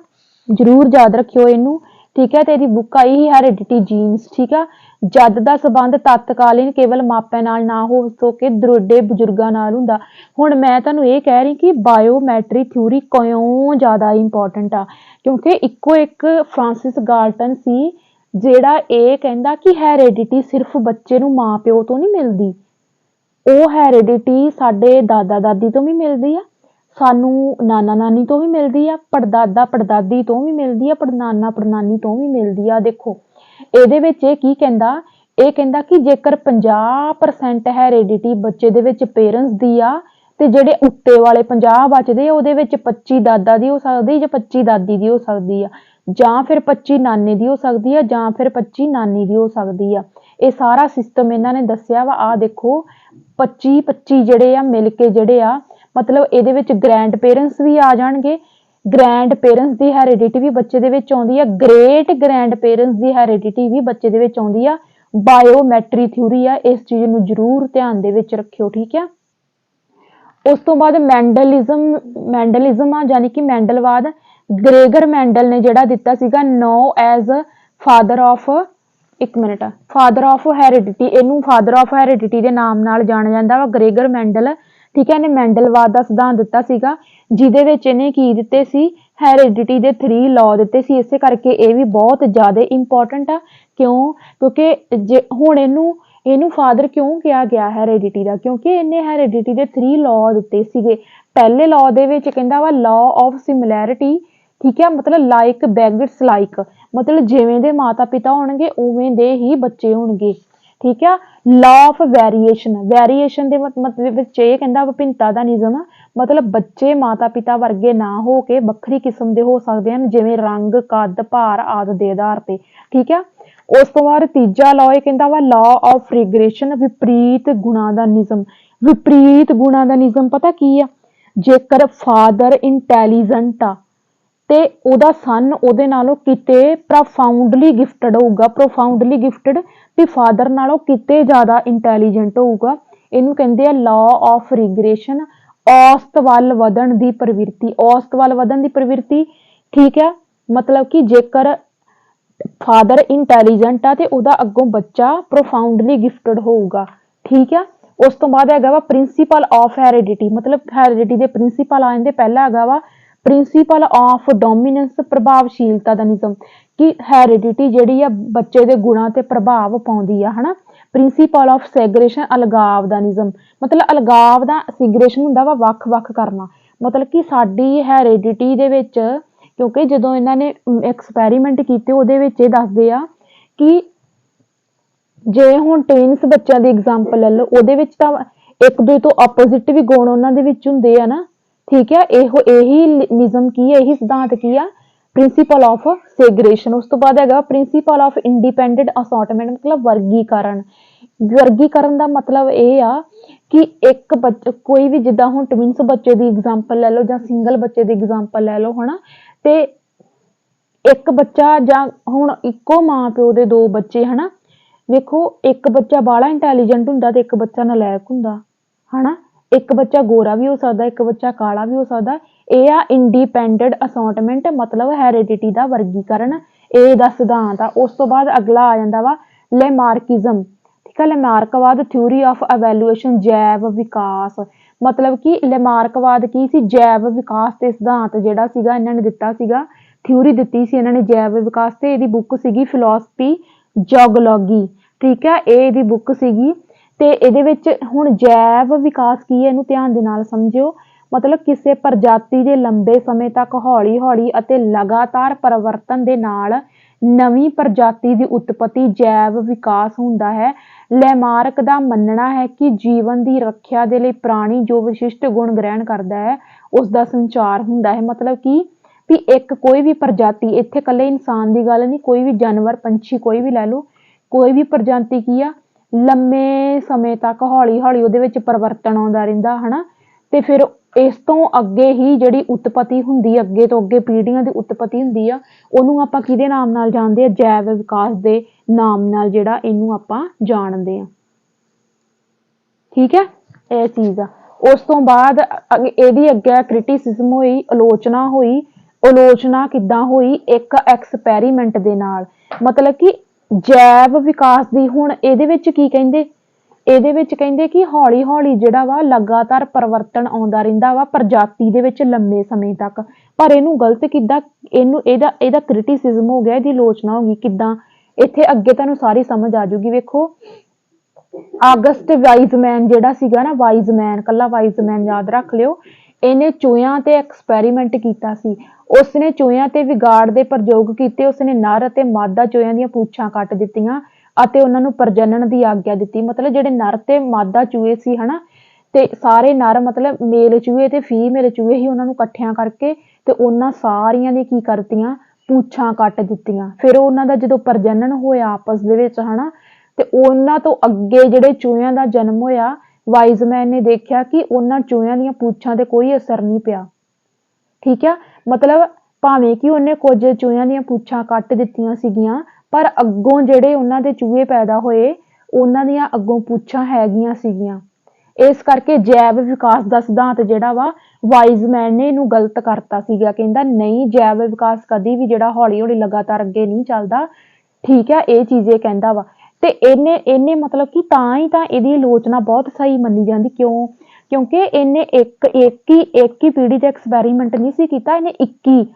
ਜ਼ਰੂਰ ਯਾਦ ਰੱਖਿਓ ਇਹਨੂੰ, ਠੀਕ ਹੈ। ਤੇ ਇਹਦੀ ਬੁੱਕ ਆਈ ਸੀ ਹੈਰੀਡਿਟੀ ਜੀਨਸ, ਠੀਕ ਆ। ਜਦ ਦਾ ਸੰਬੰਧ ਤਤਕਾਲੀਨ ਕੇਵਲ ਮਾਪਿਆਂ ਨਾਲ ਨਾ ਹੋ ਸਕੇ ਦ੍ਰਿੜੇ ਬਜ਼ੁਰਗਾਂ ਨਾਲ ਹੁੰਦਾ। ਹੁਣ ਮੈਂ ਤੁਹਾਨੂੰ ਇਹ ਕਹਿ ਰਹੀ ਕਿ ਬਾਇਓਮੈਟ੍ਰਿਕ ਥਿਊਰੀ ਕਿਉਂ ਜ਼ਿਆਦਾ ਇੰਪੋਰਟੈਂਟ ਆ, ਕਿਉਂਕਿ ਇੱਕੋ ਇੱਕ ਫਰਾਂਸਿਸ ਗਾਲਟਨ ਸੀ ਜਿਹੜਾ ਇਹ ਕਹਿੰਦਾ ਕਿ ਹੈਰੀਡਿਟੀ ਸਿਰਫ ਬੱਚੇ ਨੂੰ ਮਾਂ ਪਿਓ ਤੋਂ ਨਹੀਂ ਮਿਲਦੀ, ਉਹ ਹੈਰੀਡਿਟੀ ਸਾਡੇ ਦਾਦਾ ਦਾਦੀ ਤੋਂ ਵੀ ਮਿਲਦੀ ਆ, ਸਾਨੂੰ ਨਾਨਾ ਨਾਨੀ ਤੋਂ ਵੀ ਮਿਲਦੀ ਆ, ਪੜਦਾਦਾ ਪੜਦਾਦੀ ਤੋਂ ਵੀ ਮਿਲਦੀ ਆ, ਪੜਨਾਨਾ ਪੜਨਾਨੀ ਤੋਂ ਵੀ ਮਿਲਦੀ ਆ। ਦੇਖੋ ਇਹਦੇ ਵਿੱਚ ਇਹ ਕੀ ਕਹਿੰਦਾ, ਇਹ ਕਹਿੰਦਾ ਕਿ ਜੇਕਰ 50% ਹੈਰੀਡਿਟੀ ਬੱਚੇ ਦੇ ਵਿੱਚ ਪੇਰੈਂਟਸ ਦੀ ਆ ਤੇ ਜਿਹੜੇ ਉੱਤੇ ਵਾਲੇ 50 ਬਚਦੇ ਆ ਉਹਦੇ ਵਿੱਚ 25 ਦਾਦਾ ਦੀ ਹੋ ਸਕਦੀ ਜਾਂ 25 ਦਾਦੀ ਦੀ ਹੋ ਸਕਦੀ ਆ, ਜਾਂ ਫਿਰ 25 ਨਾਨੇ ਦੀ ਹੋ ਸਕਦੀ ਆ, ਜਾਂ ਫਿਰ 25 ਨਾਨੀ ਦੀ ਹੋ ਸਕਦੀ ਆ। ਇਹ ਸਾਰਾ ਸਿਸਟਮ ਇਹਨਾਂ ਨੇ ਦੱਸਿਆ ਵਾ। ਆਹ ਦੇਖੋ 25 ਜਿਹੜੇ ਆ ਮਿਲ ਕੇ ਜਿਹੜੇ ਆ, ਮਤਲਬ ਇਹਦੇ ਵਿੱਚ ਗ੍ਰੈਂਡ ਪੇਰੈਂਟਸ ਵੀ ਆ ਜਾਣਗੇ, ਗ੍ਰੈਂਡ ਪੇਰੈਂਟਸ ਦੀ ਹੈਰੀਡਿਟੀ ਵੀ ਬੱਚੇ ਦੇ ਵਿੱਚ ਆਉਂਦੀ ਆ, ਗ੍ਰੇਟ ਗ੍ਰੈਂਡ ਪੇਰੈਂਟਸ ਦੀ ਹੈਰੀਡਿਟੀ ਵੀ ਬੱਚੇ ਦੇ ਵਿੱਚ ਆਉਂਦੀ ਆ। ਬਾਇਓਮੈਟ੍ਰਿਕ ਥਿਊਰੀ ਆ, ਇਸ ਚੀਜ਼ ਨੂੰ ਜ਼ਰੂਰ ਧਿਆਨ ਦੇ ਵਿੱਚ ਰੱਖਿਓ, ਠੀਕ ਆ। ਉਸ ਤੋਂ ਬਾਅਦ ਮੈਂਡਲਿਜ਼ਮ ਆ, ਯਾਨੀ ਕਿ ਮੈਂਡਲਵਾਦ। ਗ੍ਰੇਗਰ ਮੈਂਡਲ ਨੇ ਜਿਹੜਾ ਦਿੱਤਾ ਸੀਗਾ known as father of father of heredity, ਇਹਨੂੰ ਫਾਦਰ ਆਫ ਹੈਰੀਡਿਟੀ ਦੇ ਨਾਮ ਨਾਲ ਜਾਣਿਆ ਜਾਂਦਾ ਵਾ, ਗ੍ਰੇਗਰ ਮੈਂਡਲ, ਠੀਕ ਹੈ। ਇਹਨੇ ਮੈਂਡਲਵਾਦ ਦਾ ਸਿਧਾਂਤ ਦਿੱਤਾ ਸੀਗਾ, ਜਿਹਦੇ ਵਿੱਚ ਇਹਨੇ ਕੀ ਦਿੱਤੇ ਸੀ, ਹੈਰੀਡਿਟੀ ਦੇ 3 ਲਾਅ ਦਿੱਤੇ ਸੀ। ਇਸੇ ਕਰਕੇ ਇਹ ਵੀ ਬਹੁਤ ਜ਼ਿਆਦਾ ਇੰਪੋਰਟੈਂਟ ਆ। ਕਿਉਂਕਿ ਜੇ ਹੁਣ ਇਹਨੂੰ ਫਾਦਰ ਕਿਉਂ ਕਿਹਾ ਗਿਆ ਹੈਰੀਡਿਟੀ ਦਾ, ਕਿਉਂਕਿ ਇਹਨੇ ਹੈਰੀਡਿਟੀ ਦੇ 3 ਲਾਅ ਦਿੱਤੇ ਸੀਗੇ। ਪਹਿਲੇ ਲਾਅ ਦੇ ਵਿੱਚ ਕਹਿੰਦਾ ਵਾ ਲਾਅ ਆਫ ਸਿਮਿਲੈਰਿਟੀ, ਠੀਕ ਹੈ, ਮਤਲਬ ਲਾਈਕ ਬੈਗਟਸ ਲਾਈਕ, ਮਤਲਬ ਜਿਵੇਂ ਦੇ ਮਾਤਾ ਪਿਤਾ ਹੋਣਗੇ ਉਵੇਂ ਦੇ ਹੀ ਬੱਚੇ ਹੋਣਗੇ, ਠੀਕ ਆ। ਲਾਅ ਆਫ ਵੈਰੀਏਸ਼ਨ ਦੇ ਮਤਲਬ ਵਿੱਚ ਇਹ ਕਹਿੰਦਾ ਵਿਭਿੰਨਤਾ ਦਾ ਨਿਯਮ, ਮਤਲਬ ਬੱਚੇ ਮਾਤਾ ਪਿਤਾ ਵਰਗੇ ਨਾ ਹੋ ਕੇ ਵੱਖਰੀ ਕਿਸਮ ਦੇ ਹੋ ਸਕਦੇ ਹਨ, ਜਿਵੇਂ ਰੰਗ, ਕੱਦ, ਭਾਰ ਆਦਿ ਦੇ ਆਧਾਰ ਤੇ, ਠੀਕ ਆ। ਉਸ ਤੋਂ ਬਾਅਦ ਤੀਜਾ ਲਾਅ ਇਹ ਕਹਿੰਦਾ ਵਾ ਲਾਅ ਆਫ ਰਿਗਰੈਸ਼ਨ, ਵਿਪਰੀਤ ਗੁਣਾਂ ਦਾ ਨਿਯਮ। ਵਿਪਰੀਤ ਗੁਣਾਂ ਦਾ ਨਿਯਮ ਪਤਾ ਕੀ ਆ, ਜੇਕਰ ਫਾਦਰ ਇੰਟੈਲੀਜੈਂਟ ਆ ਤੇ ਉਹਦਾ ਸਨ ਉਹਦੇ ਨਾਲੋਂ ਕਿਤੇ ਪ੍ਰੋਫਾਊਂਡਲੀ ਗਿਫਟਡ ਹੋਊਗਾ, ਪ੍ਰੋਫਾਊਂਡਲੀ ਗਿਫਟਡ ਵੀ ਫਾਦਰ ਨਾਲੋਂ ਕਿਤੇ ਜ਼ਿਆਦਾ ਇੰਟੈਲੀਜੈਂਟ ਹੋਊਗਾ, ਇਹਨੂੰ ਕਹਿੰਦੇ ਆ ਲਾਅ ਆਫ ਰਿਗਰੈਸ਼ਨ। ਔਸਤ ਵੱਲ ਵਧਣ ਦੀ ਪ੍ਰਵਿਰਤੀ, ਔਸਤ ਵੱਲ ਵਧਣ ਦੀ ਪ੍ਰਵਿਰਤੀ, ਠੀਕ ਆ। ਮਤਲਬ ਕਿ ਜੇਕਰ ਫਾਦਰ ਇੰਟੈਲੀਜੈਂਟ ਆ ਤੇ ਉਹਦਾ ਅੱਗੋਂ ਬੱਚਾ ਪ੍ਰੋਫਾਊਂਡਲੀ ਗਿਫਟਡ ਹੋਊਗਾ, ਠੀਕ ਆ। ਉਸ ਤੋਂ ਬਾਅਦ ਹੈਗਾ ਵਾ ਪ੍ਰਿੰਸੀਪਲ ਆਫ ਹੈਰੀਡਿਟੀ, ਮਤਲਬ ਹੈਰੀਡਿਟੀ ਦੇ ਪ੍ਰਿੰਸੀਪਲ ਆ ਜਾਂਦੇ। ਪਹਿਲਾ ਹੈਗਾ ਵਾ ਪ੍ਰਿੰਸੀਪਲ ਆਫ ਡੋਮੀਨੈਂਸ, ਪ੍ਰਭਾਵਸ਼ੀਲਤਾ ਦਾ ਨਿਯਮ, ਕਿ ਹੈਰੀਡਿਟੀ ਜਿਹੜੀ ਆ ਬੱਚੇ ਦੇ ਗੁਣਾਂ ਤੇ ਪ੍ਰਭਾਵ ਪਾਉਂਦੀ ਆ, ਹਨਾ। ਪ੍ਰਿੰਸੀਪਲ ਆਫ ਸੈਗਰੇਸ਼ਨ, ਅਲਗਾਵ ਦਾ ਨਿਯਮ, ਮਤਲਬ ਅਲਗਾਵ ਦਾ ਸੈਗਰੇਸ਼ਨ ਹੁੰਦਾ ਵਾ ਵੱਖ-ਵੱਖ ਕਰਨਾ, ਮਤਲਬ ਕਿ ਸਾਡੀ ਹੈਰੀਡਿਟੀ ਦੇ ਵਿੱਚ, ਕਿਉਂਕਿ ਜਦੋਂ ਇਹਨਾਂ ਨੇ ਐਕਸਪੈਰੀਮੈਂਟ ਕੀਤੇ ਉਹਦੇ ਵਿੱਚ ਇਹ ਦੱਸਦੇ ਆ ਕਿ ਜੇ ਹੁਣ ਟਵਿੰਸ ਬੱਚਿਆਂ ਦੀ ਐਗਜ਼ਾਮਪਲ ਲੈ ਲਓ, ਉਹਦੇ ਵਿੱਚ ਤਾਂ ਇੱਕ ਦੂਜੇ ਤੋਂ ਆਪੋਜ਼ਿਟ ਵੀ ਗੁਣ ਉਹਨਾਂ ਦੇ ਵਿੱਚ ਹੁੰਦੇ ਆ ਨਾ, ਠੀਕ ਹੈ। ਇਹੀ ਨਿਯਮ ਕੀ ਹੈ, ਇਹੀ ਸਿਧਾਂਤ ਕੀ ਆ, ਪ੍ਰਿੰਸੀਪਲ ਆਫ ਸੈਗਰੇਸ਼ਨ। ਉਸ ਤੋਂ ਬਾਅਦ ਹੈਗਾ ਪ੍ਰਿੰਸੀਪਲ ਆਫ ਇੰਡੀਪੈਂਡੈਂਟ ਅਸੋਰਟਮੈਂਟ, ਮਤਲਬ ਵਰਗੀਕਰਨ। ਵਰਗੀਕਰਨ ਦਾ ਮਤਲਬ ਇਹ ਆ ਕਿ ਇੱਕ ਕੋਈ ਵੀ, ਜਿੱਦਾਂ ਹੁਣ ਟਵਿੰਸ ਬੱਚੇ ਦੀ ਐਗਜ਼ਾਮਪਲ ਲੈ ਲਓ ਜਾਂ ਸਿੰਗਲ ਬੱਚੇ ਦੀ ਐਗਜ਼ਾਮਪਲ ਲੈ ਲਓ, ਹਨਾ, ਤੇ ਇੱਕ ਬੱਚਾ ਜਾਂ ਹੁਣ ਇੱਕੋ ਮਾਂ ਪਿਓ ਦੇ 2 ਬੱਚੇ, ਹਨਾ, ਵੇਖੋ ਇੱਕ ਬੱਚਾ ਬਾਹਲਾ ਇੰਟੈਲੀਜੈਂਟ ਹੁੰਦਾ ਤੇ ਇੱਕ ਬੱਚਾ ਨਲਾਇਕ ਹੁੰਦਾ, ਹਨਾ, ਇੱਕ ਬੱਚਾ ਗੋਰਾ ਵੀ ਹੋ ਸਕਦਾ, ਇੱਕ ਬੱਚਾ ਕਾਲਾ ਵੀ ਹੋ ਸਕਦਾ। ਇਹ ਆ ਇੰਡੀਪੈਂਡੈਂਟ ਅਸੋਰਟਮੈਂਟ, ਮਤਲਬ ਹੈਰੀਡਿਟੀ ਦਾ ਵਰਗੀਕਰਨ, ਇਹ ਦਾ ਸਿਧਾਂਤ ਆ। ਉਸ ਤੋਂ ਬਾਅਦ ਅਗਲਾ ਆ ਜਾਂਦਾ ਵਾ ਲੈਮਾਰਕਿਜ਼ਮ, ਠੀਕ ਹੈ। ਲੈਮਾਰਕਵਾਦ, ਥਿਊਰੀ ਆਫ ਇਵੈਲੂਏਸ਼ਨ, ਜੈਵ ਵਿਕਾਸ, ਮਤਲਬ ਕਿ ਲੈਮਾਰਕਵਾਦ ਕੀ ਸੀ, ਜੈਵ ਵਿਕਾਸ ਤੇ ਸਿਧਾਂਤ ਜਿਹੜਾ ਸੀਗਾ ਇਹਨਾਂ ਨੇ ਦਿੱਤਾ ਸੀਗਾ, ਥਿਊਰੀ ਦਿੱਤੀ ਸੀ ਇਹਨਾਂ ਨੇ ਜੈਵ ਵਿਕਾਸ ਤੇ। ਇਹਦੀ ਬੁੱਕ ਸੀਗੀ ਫਿਲਾਸਫੀ ਜੋਗਲੋਜੀ, ਠੀਕ ਹੈ, ਇਹ ਇਹਦੀ ਬੁੱਕ ਸੀਗੀ। ਤੇ ਇਹਦੇ ਵਿੱਚ ਹੁਣ ਜੈਵ ਵਿਕਾਸ ਕੀ ਹੈ, ਇਹਨੂੰ ਧਿਆਨ ਦੇ ਨਾਲ ਸਮਝਿਓ, ਮਤਲਬ ਕਿਸੇ ਪ੍ਰਜਾਤੀ ਦੇ ਲੰਬੇ ਸਮੇਂ ਤੱਕ ਹੌਲੀ ਹੌਲੀ ਅਤੇ ਲਗਾਤਾਰ ਪਰਿਵਰਤਨ ਦੇ ਨਾਲ ਨਵੀਂ ਪ੍ਰਜਾਤੀ ਦੀ ਉਤਪਤੀ ਜੈਵ ਵਿਕਾਸ ਹੁੰਦਾ ਹੈ। ਲੈਮਾਰਕ ਦਾ ਮੰਨਣਾ ਹੈ ਕਿ ਜੀਵਨ ਦੀ ਰੱਖਿਆ ਦੇ ਲਈ ਪ੍ਰਾਣੀ ਜੋ ਵਿਸ਼ਿਸ਼ਟ ਗੁਣ ਗ੍ਰਹਿਣ ਕਰਦਾ ਹੈ ਉਸ ਦਾ ਸੰਚਾਰ ਹੁੰਦਾ ਹੈ। ਮਤਲਬ ਕਿ ਵੀ ਇੱਕ ਕੋਈ ਵੀ ਪ੍ਰਜਾਤੀ, ਇੱਥੇ ਇਕੱਲੇ ਇਨਸਾਨ ਦੀ ਗੱਲ ਨਹੀਂ, ਕੋਈ ਵੀ ਜਾਨਵਰ, ਪੰਛੀ ਕੋਈ ਵੀ ਲੈ ਲਓ, ਕੋਈ ਵੀ ਪ੍ਰਜਾਤੀ ਕੀ ਆ, ਲੰਮੇ ਸਮੇਂ ਤੱਕ ਹੌਲੀ ਹੌਲੀ ਉਹਦੇ ਵਿੱਚ ਪਰਿਵਰਤਨ ਆਉਂਦਾ ਰਹਿੰਦਾ, ਹਨਾ। ਤੇ ਫਿਰ ਇਸ ਤੋਂ ਅੱਗੇ ਹੀ ਜਿਹੜੀ ਉਤਪਤੀ ਹੁੰਦੀ, ਅੱਗੇ ਤੋਂ ਅੱਗੇ ਪੀੜ੍ਹੀਆਂ ਦੀ ਉਤਪਤੀ ਹੁੰਦੀ ਆ, ਉਹਨੂੰ ਆਪਾਂ ਕਿਹਦੇ ਨਾਮ ਨਾਲ ਜਾਣਦੇ ਆ, ਜੈਵ ਵਿਕਾਸ ਦੇ ਨਾਮ ਨਾਲ ਜਿਹੜਾ ਇਹਨੂੰ ਆਪਾਂ ਜਾਣਦੇ ਆ, ਠੀਕ ਹੈ। ਇਹ ਚੀਜ਼ ਆ। ਉਸ ਤੋਂ ਬਾਅਦ ਇਹਦੀ ਅੱਗੇ ਕ੍ਰਿਟਿਸਿਜ਼ਮ ਹੋਈ, ਆਲੋਚਨਾ ਹੋਈ। ਆਲੋਚਨਾ ਕਿੱਦਾਂ ਹੋਈ, ਇੱਕ ਐਕਸਪੈਰੀਮੈਂਟ ਦੇ ਨਾਲ, ਮਤਲਬ ਕਿ ਜੈਵ ਵਿਕਾਸ ਦੀ ਹੁਣ ਇਹਦੇ ਵਿੱਚ ਕੀ ਕਹਿੰਦੇ, ਇਹਦੇ ਵਿੱਚ ਕਹਿੰਦੇ ਕਿ ਹੌਲੀ ਹੌਲੀ ਜਿਹੜਾ ਵਾ ਲਗਾਤਾਰ ਪਰਿਵਰਤਨ ਆਉਂਦਾ ਰਹਿੰਦਾ ਵਾ ਪ੍ਰਜਾਤੀ ਦੇ ਵਿੱਚ ਲੰਮੇ ਸਮੇਂ ਤੱਕ। ਪਰ ਇਹਨੂੰ ਗਲਤ ਕਿੱਦਾਂ, ਇਹਨੂੰ ਇਹਦਾ ਕ੍ਰਿਟਿਸਿਜ਼ਮ ਹੋ ਗਿਆ, ਇਹਦੀ ਆਲੋਚਨਾ ਹੋ ਗਈ ਕਿੱਦਾਂ, ਇੱਥੇ ਅੱਗੇ ਤੁਹਾਨੂੰ ਸਾਰੀ ਸਮਝ ਆ ਜਾਊਗੀ। ਵੇਖੋ ਆਗਸਟ ਵਾਈਜ਼ਮੈਨ ਜਿਹੜਾ ਸੀਗਾ ਨਾ, ਵਾਈਜ਼ਮੈਨ, ਕੱਲਾ ਵਾਈਜ਼ਮੈਨ ਯਾਦ ਰੱਖ ਲਿਓ, ਇਹਨੇ ਚੂਹਿਆਂ ਤੇ ਐਕਸਪੈਰੀਮੈਂਟ ਕੀਤਾ ਸੀ। ਉਸਨੇ ਚੂਹਿਆਂ ਤੇ ਵਿਗਾੜ ਦੇ ਪ੍ਰਯੋਗ ਕੀਤੇ। ਉਸਨੇ ਨਰ ਅਤੇ ਮਾਦਾ ਚੂਹਿਆਂ ਦੀਆਂ ਪੂਛਾਂ ਕੱਟ ਦਿੱਤੀਆਂ ਅਤੇ ਉਹਨਾਂ ਨੂੰ ਪ੍ਰਜਨਨ ਦੀ ਆਗਿਆ ਦਿੱਤੀ। ਮਤਲਬ ਜਿਹੜੇ ਨਰ ਤੇ ਮਾਦਾ ਚੂਹੇ ਸੀ ਹਨਾ, ਤੇ ਸਾਰੇ ਨਰ ਮਤਲਬ ਮੇਲ ਚੂਹੇ ਤੇ ਫੀਮੇਲ ਚੂਹੇ ਹੀ, ਉਹਨਾਂ ਨੂੰ ਇਕੱਠਿਆਂ ਕਰਕੇ ਤੇ ਉਹਨਾਂ ਸਾਰੀਆਂ ਦੀ ਕੀ ਕਰਤੀਆਂ, ਪੂਛਾਂ ਕੱਟ ਦਿੱਤੀਆਂ। ਫਿਰ ਉਹਨਾਂ ਦਾ ਜਦੋਂ ਪ੍ਰਜਨਨ ਹੋਇਆ ਆਪਸ ਦੇ ਵਿੱਚ ਹਨਾ, ਤੇ ਉਹਨਾਂ ਤੋਂ ਅੱਗੇ ਜਿਹੜੇ ਚੂਹਿਆਂ ਦਾ ਜਨਮ ਹੋਇਆ, ਵਾਈਜ਼ਮੈਨ ਨੇ ਦੇਖਿਆ ਕਿ ਉਹਨਾਂ ਚੂਹਿਆਂ ਦੀਆਂ ਪੂਛਾਂ ਤੇ ਕੋਈ ਅਸਰ ਨਹੀਂ ਪਿਆ। ਠੀਕ ਆ, ਮਤਲਬ ਭਾਵੇਂ ਕਿ ਉਹਨੇ ਕੁਝ ਚੂਹਿਆਂ ਦੀਆਂ ਪੂਛਾਂ ਕੱਟ ਦਿੱਤੀਆਂ ਸੀਗੀਆਂ, ਪਰ ਅੱਗੋਂ ਜਿਹੜੇ ਉਹਨਾਂ ਦੇ ਚੂਹੇ ਪੈਦਾ ਹੋਏ, ਉਹਨਾਂ ਦੀਆਂ ਅੱਗੋਂ ਪੂਛਾਂ ਹੈਗੀਆਂ ਸੀਗੀਆਂ। ਇਸ ਕਰਕੇ ਜੈਵ ਵਿਕਾਸ ਦਾ ਸਿਧਾਂਤ ਜਿਹੜਾ ਵਾ, ਵਾਈਜ਼ਮੈਨ ਨੇ ਇਹਨੂੰ ਗਲਤ ਕਰਤਾ ਸੀਗਾ। ਕਹਿੰਦਾ ਨਹੀਂ, ਜੈਵ ਵਿਕਾਸ ਕਦੀ ਵੀ ਜਿਹੜਾ ਹੌਲੀ ਹੌਲੀ ਲਗਾਤਾਰ ਅੱਗੇ ਨਹੀਂ ਚੱਲਦਾ। ਠੀਕ ਆ, ਇਹ ਚੀਜ਼ ਇਹ ਕਹਿੰਦਾ ਵਾ। ਤੇ ਇਹਨੇ ਮਤਲਬ ਕਿ ਤਾਂ ਹੀ ਤਾਂ ਇਹਦੀ ਆਲੋਚਨਾ ਬਹੁਤ ਸਹੀ ਮੰਨੀ ਜਾਂਦੀ। ਕਿਉਂ? ਕਿਉਂਕਿ ਇਹਨੇ ਇੱਕ ਹੀ ਪੀੜ੍ਹੀ ਤੇ ਐਕਸਪੈਰੀਮੈਂਟ ਨਹੀਂ ਸੀ ਕੀਤਾ, ਇਹਨੇ 21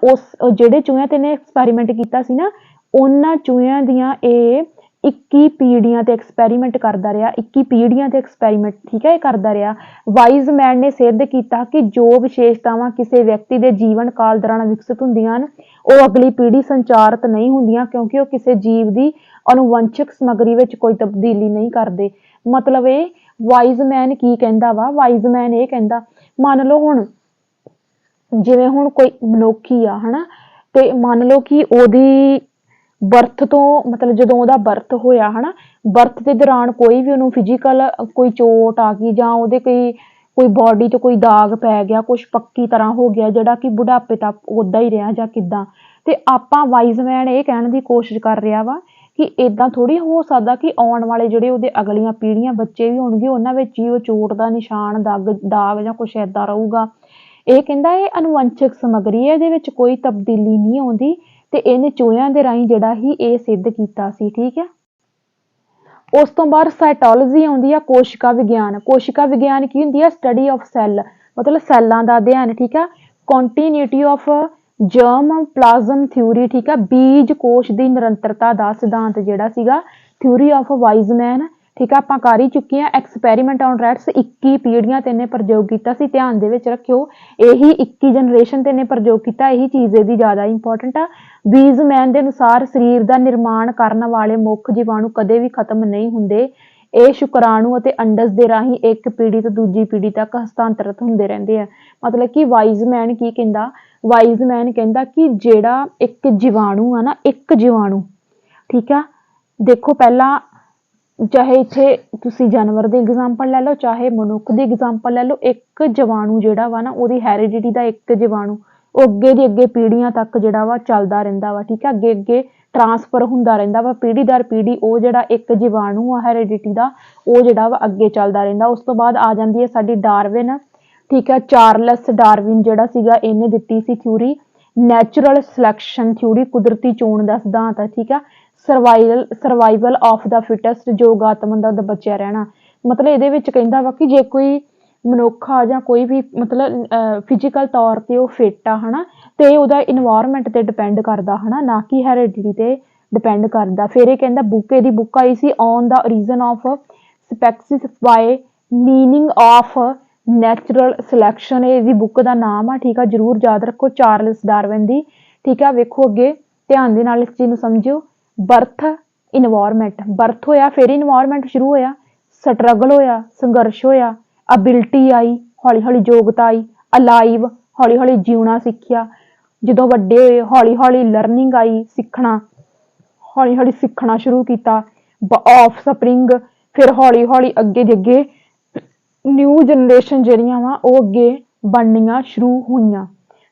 ਉਸ ਜਿਹੜੇ ਚੂਹਿਆਂ ਤੇ ਇਹਨੇ ਐਕਸਪੈਰੀਮੈਂਟ ਕੀਤਾ ਸੀ ਨਾ, ਉਹਨਾਂ ਚੂਹਿਆਂ ਦੀਆਂ ਇਹ 21 ਪੀੜ੍ਹੀਆਂ ਤੇ ਐਕਸਪੈਰੀਮੈਂਟ ਕਰਦਾ ਰਿਹਾ। 21 ਪੀੜ੍ਹੀਆਂ ਤੇ ਐਕਸਪੈਰੀਮੈਂਟ, ਠੀਕ ਹੈ, ਇਹ ਕਰਦਾ ਰਿਹਾ। ਵਾਈਜ਼ਮੈਨ ਨੇ ਸਿੱਧ ਕੀਤਾ ਕਿ ਜੋ ਵਿਸ਼ੇਸ਼ਤਾਵਾਂ ਕਿਸੇ ਵਿਅਕਤੀ ਦੇ ਜੀਵਨ ਕਾਲ ਦੌਰਾਨ ਵਿਕਸਿਤ ਹੁੰਦੀਆਂ ਹਨ, ਉਹ ਅਗਲੀ ਪੀੜ੍ਹੀ ਸੰਚਾਰਿਤ ਨਹੀਂ ਹੁੰਦੀਆਂ, ਕਿਉਂਕਿ ਉਹ ਕਿਸੇ ਜੀਵ ਦੀ ਅਨੁਵੰਸ਼ਕ ਸਮੱਗਰੀ ਵਿੱਚ ਕੋਈ ਤਬਦੀਲੀ ਨਹੀਂ ਕਰਦੇ। ਮਤਲਬ ਇਹ ਵਾਈਜ਼ਮੈਨ ਕੀ ਕਹਿੰਦਾ ਵਾ, ਵਾਈਜ਼ਮੈਨ ਇਹ ਕਹਿੰਦਾ, ਮੰਨ ਲਓ ਹੁਣ ਜਿਵੇਂ ਹੁਣ ਕੋਈ ਮਨੁੱਖੀ ਆ ਹਨਾ, ਤੇ ਮੰਨ ਲਓ ਕਿ ਉਹਦੀ ਬਰਥ ਤੋਂ ਮਤਲਬ ਜਦੋਂ ਉਹਦਾ ਬਰਥ ਹੋਇਆ ਹਨਾ, ਬਰਥ ਦੇ ਦੌਰਾਨ ਕੋਈ ਵੀ ਉਹਨੂੰ ਫਿਜ਼ੀਕਲ ਕੋਈ ਚੋਟ ਆ ਗਈ, ਜਾਂ ਉਹਦੇ ਕੋਈ ਬੋਡੀ 'ਚ ਕੋਈ ਦਾਗ ਪੈ ਗਿਆ, ਕੁਛ ਪੱਕੀ ਤਰ੍ਹਾਂ ਹੋ ਗਿਆ, ਜਿਹੜਾ ਕਿ ਬੁਢਾਪੇ ਤੱਕ ਉੱਦਾਂ ਹੀ ਰਿਹਾ ਜਾਂ ਕਿੱਦਾਂ। ਤੇ ਆਪਾਂ ਵਾਈਜ਼ਮੈਨ ਇਹ ਕਹਿਣ ਦੀ ਕੋਸ਼ਿਸ਼ ਕਰ ਰਿਹਾ ਵਾ ਕਿ ਏਦਾਂ ਥੋੜ੍ਹੀ ਹੋ ਸਕਦਾ ਕਿ ਆਉਣ ਵਾਲੇ ਜਿਹੜੇ ਉਹਦੇ ਅਗਲੀਆਂ ਪੀੜ੍ਹੀਆਂ ਬੱਚੇ ਵੀ ਹੋਣਗੇ, ਉਹਨਾਂ ਵਿੱਚ ਹੀ ਉਹ ਚੋਟ ਦਾ ਨਿਸ਼ਾਨ, ਦਾਗ ਜਾਂ ਕੁਛ ਏਦਾਂ ਰਹੂਗਾ। ਇਹ ਕਹਿੰਦਾ ਇਹ ਅਨੁਵੰਸ਼ਕ ਸਮੱਗਰੀ ਹੈ, ਇਹਦੇ ਵਿੱਚ ਕੋਈ ਤਬਦੀਲੀ ਨਹੀਂ ਆਉਂਦੀ। ਤੇ ਇਹਨੇ ਚੂਹਿਆਂ ਦੇ ਰਾਹੀਂ ਜਿਹੜਾ ਹੀ ਇਹ ਸਿੱਧ ਕੀਤਾ ਸੀ। ਠੀਕ ਹੈ, ਉਸ ਤੋਂ ਬਾਅਦ ਸਾਈਟੋਲੋਜੀ ਆਉਂਦੀ ਆ, ਕੋਸ਼ਿਕਾ ਵਿਗਿਆਨ। ਕੋਸ਼ਿਕਾ ਵਿਗਿਆਨ ਕੀ ਹੁੰਦੀ ਆ? ਸਟੱਡੀ ਆਫ ਸੈੱਲ, ਮਤਲਬ ਸੈੱਲਾਂ ਦਾ ਅਧਿਐਨ। ਠੀਕ ਆ, ਕੰਟੀਨਿਊਟੀ ਆਫ ਜਰਮ ਪਲਾਜ਼ਮ ਥਿਊਰੀ। ਠੀਕ ਆ, ਬੀਜ ਕੋਸ਼ ਦੀ ਨਿਰੰਤਰਤਾ ਦਾ ਸਿਧਾਂਤ ਜਿਹੜਾ ਸੀਗਾ, ਥਿਊਰੀ ਆਫ ਵਾਈਜ਼ਮੈਨ। ਠੀਕ ਆ, ਆਪਾਂ ਕਰ ਹੀ ਚੁੱਕੇ ਹਾਂ। ਐਕਸਪੈਰੀਮੈਂਟ ਔਨ ਰੈਟਸ, 21 ਪੀੜ੍ਹੀਆਂ ਤੇ ਇਹਨੇ ਪ੍ਰਯੋਗ ਕੀਤਾ ਸੀ। ਧਿਆਨ ਦੇ ਵਿੱਚ ਰੱਖਿਓ, ਇਹੀ 21 ਜਨਰੇਸ਼ਨ ਤੇ ਇਹਨੇ ਪ੍ਰਯੋਗ ਕੀਤਾ। ਇਹੀ ਚੀਜ਼ ਇਹਦੀ ਜ਼ਿਆਦਾ ਇੰਪੋਰਟੈਂਟ ਆ। ਵਾਈਜ਼ਮੈਨ ਦੇ ਅਨੁਸਾਰ ਸਰੀਰ ਦਾ ਨਿਰਮਾਣ ਕਰਨ ਵਾਲੇ ਮੁੱਖ ਜੀਵਾਣੂ ਕਦੇ ਵੀ ਖਤਮ ਨਹੀਂ ਹੁੰਦੇ। ਇਹ ਸ਼ੁਕਰਾਣੂ ਅਤੇ ਅੰਡਜ ਦੇ ਰਾਹੀਂ ਇੱਕ ਪੀੜ੍ਹੀ ਤੋਂ ਦੂਜੀ ਪੀੜ੍ਹੀ ਤੱਕ ਹਸਤਾਂਤਰਿਤ ਹੁੰਦੇ ਰਹਿੰਦੇ ਆ। ਮਤਲਬ ਕਿ ਵਾਈਜ਼ਮੈਨ ਕੀ ਕਹਿੰਦਾ? ਵਾਈਜ਼ਮੈਨ ਕਹਿੰਦਾ ਕਿ ਜਿਹੜਾ ਇੱਕ ਜੀਵਾਣੂ ਆ ਨਾ, ਇੱਕ ਜੀਵਾਣੂ, ਠੀਕ ਆ, ਦੇਖੋ ਪਹਿਲਾਂ ਚਾਹੇ ਇੱਥੇ ਤੁਸੀਂ ਜਾਨਵਰ ਦੀ ਐਗਜ਼ਾਮਪਲ ਲੈ ਲਓ, ਚਾਹੇ ਮਨੁੱਖ ਦੀ ਐਗਜ਼ਾਮਪਲ ਲੈ ਲਓ, ਇੱਕ ਜੀਵਾਣੂ ਜਿਹੜਾ ਵਾ ਨਾ, ਉਹਦੀ ਹੈਰੀਡਿਟੀ ਦਾ ਇੱਕ ਜੀਵਾਣੂ, ਉਹ ਅੱਗੇ ਦੀ ਅੱਗੇ ਪੀੜ੍ਹੀਆਂ ਤੱਕ ਜਿਹੜਾ ਵਾ ਚੱਲਦਾ ਰਹਿੰਦਾ ਵਾ। ਠੀਕ ਆ, ਅੱਗੇ ਅੱਗੇ ਟਰਾਂਸਫਰ ਹੁੰਦਾ ਰਹਿੰਦਾ ਵਾ, ਪੀੜ੍ਹੀ ਦਰ ਪੀੜ੍ਹੀ। ਉਹ ਜਿਹੜਾ ਇੱਕ ਜੀਵਾਣੂ ਆ ਹੈਰੀਡਿਟੀ ਦਾ, ਉਹ ਜਿਹੜਾ ਵਾ ਅੱਗੇ ਚੱਲਦਾ ਰਹਿੰਦਾ। ਉਸ ਤੋਂ ਬਾਅਦ ਆ ਜਾਂਦੀ ਹੈ ਸਾਡੀ ਡਾਰਵਿਨ। ਠੀਕ ਹੈ, ਚਾਰਲਸ ਡਾਰਵਿਨ ਜਿਹੜਾ ਸੀਗਾ, ਇਹਨੇ ਦਿੱਤੀ ਸੀ ਥਿਊਰੀ ਨੈਚੁਰਲ ਸਿਲੈਕਸ਼ਨ ਥਿਊਰੀ, ਕੁਦਰਤੀ ਚੋਣ ਦਾ ਸਿਧਾਂਤ ਹੈ। ਠੀਕ ਆ, ਸਰਵਾਈਵਲ ਆਫ ਦਾ ਫਿਟੈਸਟ, ਯੋਗਾਤਮਕ ਦਾ ਬਚਿਆ ਰਹਿਣਾ। ਮਤਲਬ ਇਹਦੇ ਵਿੱਚ ਕਹਿੰਦਾ ਵਾ ਕਿ ਜੇ ਕੋਈ ਮਨੁੱਖ ਆ ਜਾਂ ਕੋਈ ਵੀ ਮਤਲਬ ਫਿਜ਼ੀਕਲ ਤੌਰ ਤੇ ਉਹ ਫਿੱਟ ਆ ਹਨਾ, ਤੇ ਉਹਦਾ ਇਨਵਾਇਰਮੈਂਟ ਤੇ ਡਿਪੈਂਡ ਕਰਦਾ ਹਨਾ, ਨਾ ਕਿ ਹੈਰੀਡਿਟੀ ਤੇ ਡਿਪੈਂਡ ਕਰਦਾ। ਫਿਰ ਇਹ ਕਹਿੰਦਾ, ਇਹਦੀ ਬੁੱਕ ਆਈ ਸੀ on the reason of species by meaning of natural selection, ਇਹਦੀ ਬੁੱਕ ਦਾ ਨਾਮ ਆ। ਠੀਕ ਆ, ਜ਼ਰੂਰ ਯਾਦ ਰੱਖੋ, ਚਾਰਲਸ ਡਾਰਵਿਨ ਦੀ। ਠੀਕ ਆ, ਵੇਖੋ ਅੱਗੇ ਧਿਆਨ ਦੇ ਨਾਲ ਇਸ ਚੀਜ਼ ਨੂੰ ਸਮਝਿਓ। ਬਰਥ, ਇਨਵਾਇਰਮੈਂਟ, ਬਰਥ ਹੋਇਆ, ਫਿਰ ਇਨਵਾਇਰਮੈਂਟ ਸ਼ੁਰੂ ਹੋਇਆ, ਸਟਰਗਲ ਹੋਇਆ, ਸੰਘਰਸ਼ ਹੋਇਆ, ਅਬਿਲਿਟੀ ਆਈ, ਹੌਲੀ ਹੌਲੀ ਯੋਗਤਾ ਆਈ, ਅਲਾਈਵ, ਹੌਲੀ ਹੌਲੀ ਜਿਉਣਾ ਸਿੱਖਿਆ। ਜਦੋਂ ਵੱਡੇ ਹੋਏ, ਹੌਲੀ ਹੌਲੀ ਲਰਨਿੰਗ ਆਈ, ਸਿੱਖਣਾ, ਹੌਲੀ ਹੌਲੀ ਸਿੱਖਣਾ ਸ਼ੁਰੂ ਕੀਤਾ। ਆਫ ਸਪਰਿੰਗ, ਫਿਰ ਹੌਲੀ ਹੌਲੀ ਅੱਗੇ ਦੀ ਅੱਗੇ ਨਿਊ ਜਨਰੇਸ਼ਨ ਜਿਹੜੀਆਂ ਵਾ ਉਹ ਅੱਗੇ ਬਣਨੀਆਂ ਸ਼ੁਰੂ ਹੋਈਆਂ।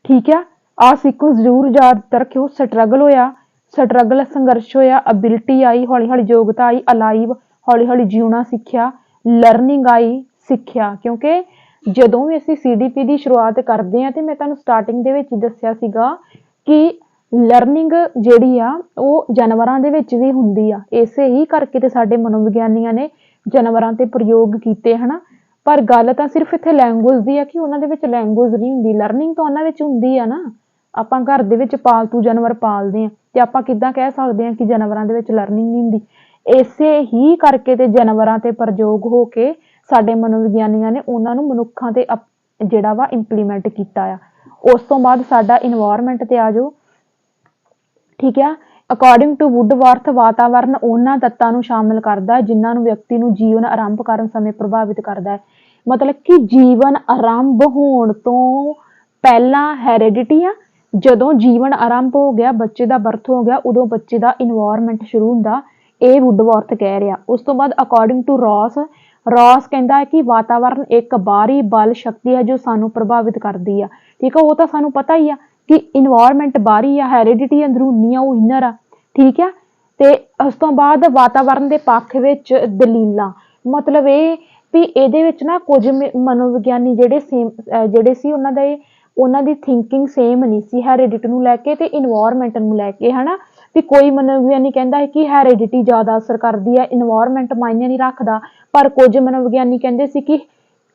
ਠੀਕ ਆ, ਆਹ ਸੀਕੁਐਂਸ ਜ਼ਰੂਰ ਯਾਦ ਰੱਖਿਓ। ਸਟਰਗਲ ਹੋਇਆ, ਸਟਰਗਲ ਸੰਘਰਸ਼ ਹੋਇਆ, ਅਬਿਲਿਟੀ ਆਈ, ਹੌਲੀ ਹੌਲੀ ਯੋਗਤਾ ਆਈ, ਅਲਾਈਵ, ਹੌਲੀ ਹੌਲੀ ਜਿਉਣਾ ਸਿੱਖਿਆ, ਲਰਨਿੰਗ ਆਈ, ਸਿੱਖਿਆ। ਕਿਉਂਕਿ ਜਦੋਂ ਵੀ ਅਸੀਂ CDP ਦੀ ਸ਼ੁਰੂਆਤ ਕਰਦੇ ਹਾਂ, ਤੇ ਮੈਂ ਤੁਹਾਨੂੰ ਸਟਾਰਟਿੰਗ ਦੇ ਵਿੱਚ ਹੀ ਦੱਸਿਆ ਸੀਗਾ ਕਿ ਲਰਨਿੰਗ ਜਿਹੜੀ ਆ ਉਹ ਜਾਨਵਰਾਂ ਦੇ ਵਿੱਚ ਵੀ ਹੁੰਦੀ ਆ। ਇਸੇ ਹੀ ਕਰਕੇ ਤੇ ਸਾਡੇ ਮਨੋਵਿਗਿਆਨੀਆਂ ਨੇ ਜਾਨਵਰਾਂ ਤੇ ਪ੍ਰਯੋਗ ਕੀਤੇ ਹਨਾ। ਪਰ ਗੱਲ ਤਾਂ ਸਿਰਫ ਇੱਥੇ ਲੈਂਗੁਏਜ ਦੀ ਆ ਕਿ ਉਹਨਾਂ ਦੇ ਵਿੱਚ ਲੈਂਗੁਏਜ ਨਹੀਂ ਹੁੰਦੀ, ਲਰਨਿੰਗ ਤਾਂ ਉਹਨਾਂ ਵਿੱਚ ਹੁੰਦੀ ਆ ਨਾ। ਆਪਾਂ ਘਰ ਦੇ ਵਿੱਚ ਪਾਲਤੂ ਜਾਨਵਰ ਪਾਲਦੇ ਆ ਤੇ ਆਪਾਂ ਕਿੱਦਾਂ ਕਹਿ ਸਕਦੇ ਆ ਕਿ ਜਾਨਵਰਾਂ ਦੇ ਵਿੱਚ ਲਰਨਿੰਗ ਨਹੀਂ ਹੁੰਦੀ। ਇਸੇ ਹੀ ਕਰਕੇ ਤੇ ਜਾਨਵਰਾਂ ਤੇ ਪ੍ਰਯੋਗ ਹੋ ਕੇ ਸਾਡੇ ਮਨੋਵਿਗਿਆਨੀਆਂ ਨੇ ਉਹਨਾਂ ਨੂੰ ਮਨੁੱਖਾਂ ਤੇ ਜਿਹੜਾ ਵਾ ਇੰਪਲੀਮੈਂਟ ਕੀਤਾ ਆ। ਉਸ ਤੋਂ ਬਾਅਦ ਸਾਡਾ ਇਨਵਾਇਰਮੈਂਟ ਤੇ ਆ ਜਾਓ। ਠੀਕ ਆ, ਅਕੋਰਡਿੰਗ ਟੂ ਵੁੱਡਵਰਥ ਵਾਤਾਵਰਨ ਉਹਨਾਂ ਤੱਤਾਂ ਨੂੰ ਸ਼ਾਮਿਲ ਕਰਦਾ ਜਿਨ੍ਹਾਂ ਨੂੰ ਵਿਅਕਤੀ ਨੂੰ ਜੀਵਨ ਆਰੰਭ ਕਰਨ ਸਮੇਂ ਪ੍ਰਭਾਵਿਤ ਕਰਦਾ ਹੈ। ਮਤਲਬ ਕਿ ਜੀਵਨ ਆਰੰਭ ਹੋਣ ਤੋਂ ਪਹਿਲਾਂ ਹੈਰੀਡਿਟੀ ਆ, ਜਦੋਂ ਜੀਵਨ ਆਰੰਭ ਹੋ ਗਿਆ, ਬੱਚੇ ਦਾ ਬਰਥ ਹੋ ਗਿਆ, ਉਦੋਂ ਬੱਚੇ ਦਾ ਇਨਵਾਇਰਮੈਂਟ ਸ਼ੁਰੂ ਹੁੰਦਾ, ਇਹ ਵੁੱਡਵਰਥ ਕਹਿ ਰਿਹਾ। ਉਸ ਤੋਂ ਬਾਅਦ ਅਕੋਰਡਿੰਗ ਟੂ ਰੌਸ ਕਹਿੰਦਾ ਹੈ ਕਿ ਵਾਤਾਵਰਨ ਇੱਕ ਬਾਹਰੀ ਬਲ ਸ਼ਕਤੀ ਹੈ ਜੋ ਸਾਨੂੰ ਪ੍ਰਭਾਵਿਤ ਕਰਦੀ ਆ। ਠੀਕ ਆ, ਉਹ ਤਾਂ ਸਾਨੂੰ ਪਤਾ ਹੀ ਆ ਕਿ ਇਨਵਾਇਰਮੈਂਟ ਬਾਹਰੀ ਆ, ਹੈਰੀਡਿਟੀ ਅੰਦਰੂਨੀ ਆ, ਉਹ ਇਨਰ ਆ। ਠੀਕ ਆ, ਤੇ ਉਸ ਤੋਂ ਬਾਅਦ ਵਾਤਾਵਰਨ ਦੇ ਪੱਖ ਵਿੱਚ ਦਲੀਲਾਂ, ਮਤਲਬ ਇਹ ਵੀ ਇਹਦੇ ਵਿੱਚ ਨਾ ਕੁਝ ਮਨੋਵਿਗਿਆਨੀ ਜਿਹੜੇ ਸੀ ਉਹਨਾਂ ਦੀ ਥਿੰਕਿੰਗ ਸੇਮ ਨਹੀਂ ਸੀ ਹੈਰੀਡਿਟੀ ਨੂੰ ਲੈ ਕੇ ਤੇ ਇਨਵਾਇਰਮੈਂਟ ਨੂੰ ਲੈ ਕੇ ਹਨਾ। ਵੀ ਕੋਈ ਮਨੋਵਿਗਿਆਨੀ ਕਹਿੰਦਾ ਹੈ ਕਿ ਹੈਰੀਡਿਟੀ ਜ਼ਿਆਦਾ ਅਸਰ ਕਰਦੀ ਹੈ, ਇਨਵਾਇਰਮੈਂਟ ਮਾਇਨੇ ਨਹੀਂ ਰੱਖਦਾ। ਪਰ ਕੁਝ ਮਨੋਵਿਗਿਆਨੀ ਕਹਿੰਦੇ ਸੀ ਕਿ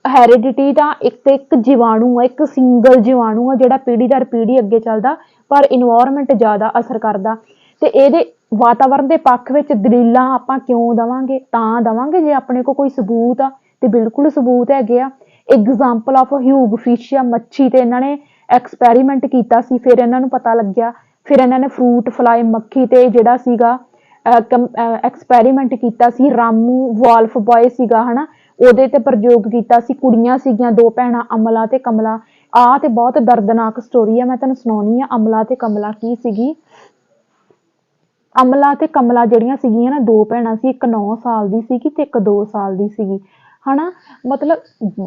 ਹੈਰੀਡਿਟੀ ਤਾਂ ਇੱਕ ਜੀਵਾਣੂ ਆ, ਇੱਕ ਸਿੰਗਲ ਜੀਵਾਣੂ ਆ ਜਿਹੜਾ ਪੀੜ੍ਹੀ ਦਰ ਪੀੜ੍ਹੀ ਅੱਗੇ ਚੱਲਦਾ, ਪਰ ਇਨਵਾਇਰਮੈਂਟ ਜ਼ਿਆਦਾ ਅਸਰ ਕਰਦਾ। ਤੇ ਇਹਦੇ ਵਾਤਾਵਰਨ ਦੇ ਪੱਖ ਵਿੱਚ ਦਲੀਲਾਂ ਆਪਾਂ ਕਿਉਂ ਦੇਵਾਂਗੇ? ਤਾਂ ਦੇਵਾਂਗੇ ਜੇ ਆਪਣੇ ਕੋਲ ਕੋਈ ਸਬੂਤ ਆ, ਤੇ ਬਿਲਕੁਲ ਸਬੂਤ ਹੈਗੇ ਆ। ਐਗਜ਼ਾਮਪਲ ਆਫ ਹਿਊਗ ਫਿਸ਼ ਆ, ਮੱਛੀ ਤੇ ਇਹਨਾਂ ਨੇ ਐਕਸਪੈਰੀਮੈਂਟ ਕੀਤਾ ਸੀ, ਫਿਰ ਇਹਨਾਂ ਨੂੰ ਪਤਾ ਲੱਗਿਆ। ਫਿਰ ਇਹਨਾਂ ਨੇ ਫਰੂਟ ਫਲਾਈ ਮੱਖੀ ਤੇ ਜਿਹੜਾ ਸੀਗਾ ਐਕਸਪੈਰੀਮੈਂਟ ਕੀਤਾ ਸੀ। ਰਾਮੂ ਵਾਲਫ ਬॉय ਸੀਗਾ ਹਨਾ, ਉਹਦੇ ਤੇ ਪ੍ਰਯੋਗ ਕੀਤਾ ਸੀ। ਕੁੜੀਆਂ ਸੀਗੀਆਂ ਦੋ ਭੈਣਾਂ, ਅਮਲਾ ਤੇ ਕਮਲਾ। ਆਹ ਤੇ ਬਹੁਤ ਦਰਦਨਾਕ ਸਟੋਰੀ ਆ, ਮੈਂ ਤੁਹਾਨੂੰ ਸੁਣਾਉਣੀ ਆ। ਅਮਲਾ ਤੇ ਕਮਲਾ ਕੀ ਸੀਗੀ? ਅਮਲਾ ਤੇ ਕਮਲਾ ਜਿਹੜੀਆਂ ਸੀਗੀਆਂ ਨਾ, ਦੋ ਭੈਣਾਂ ਸੀ। ਇੱਕ 9 ਸਾਲ ਦੀ ਸੀਗੀ ਤੇ ਇੱਕ 2 ਸਾਲ ਦੀ ਸੀਗੀ ਹਨਾ। ਮਤਲਬ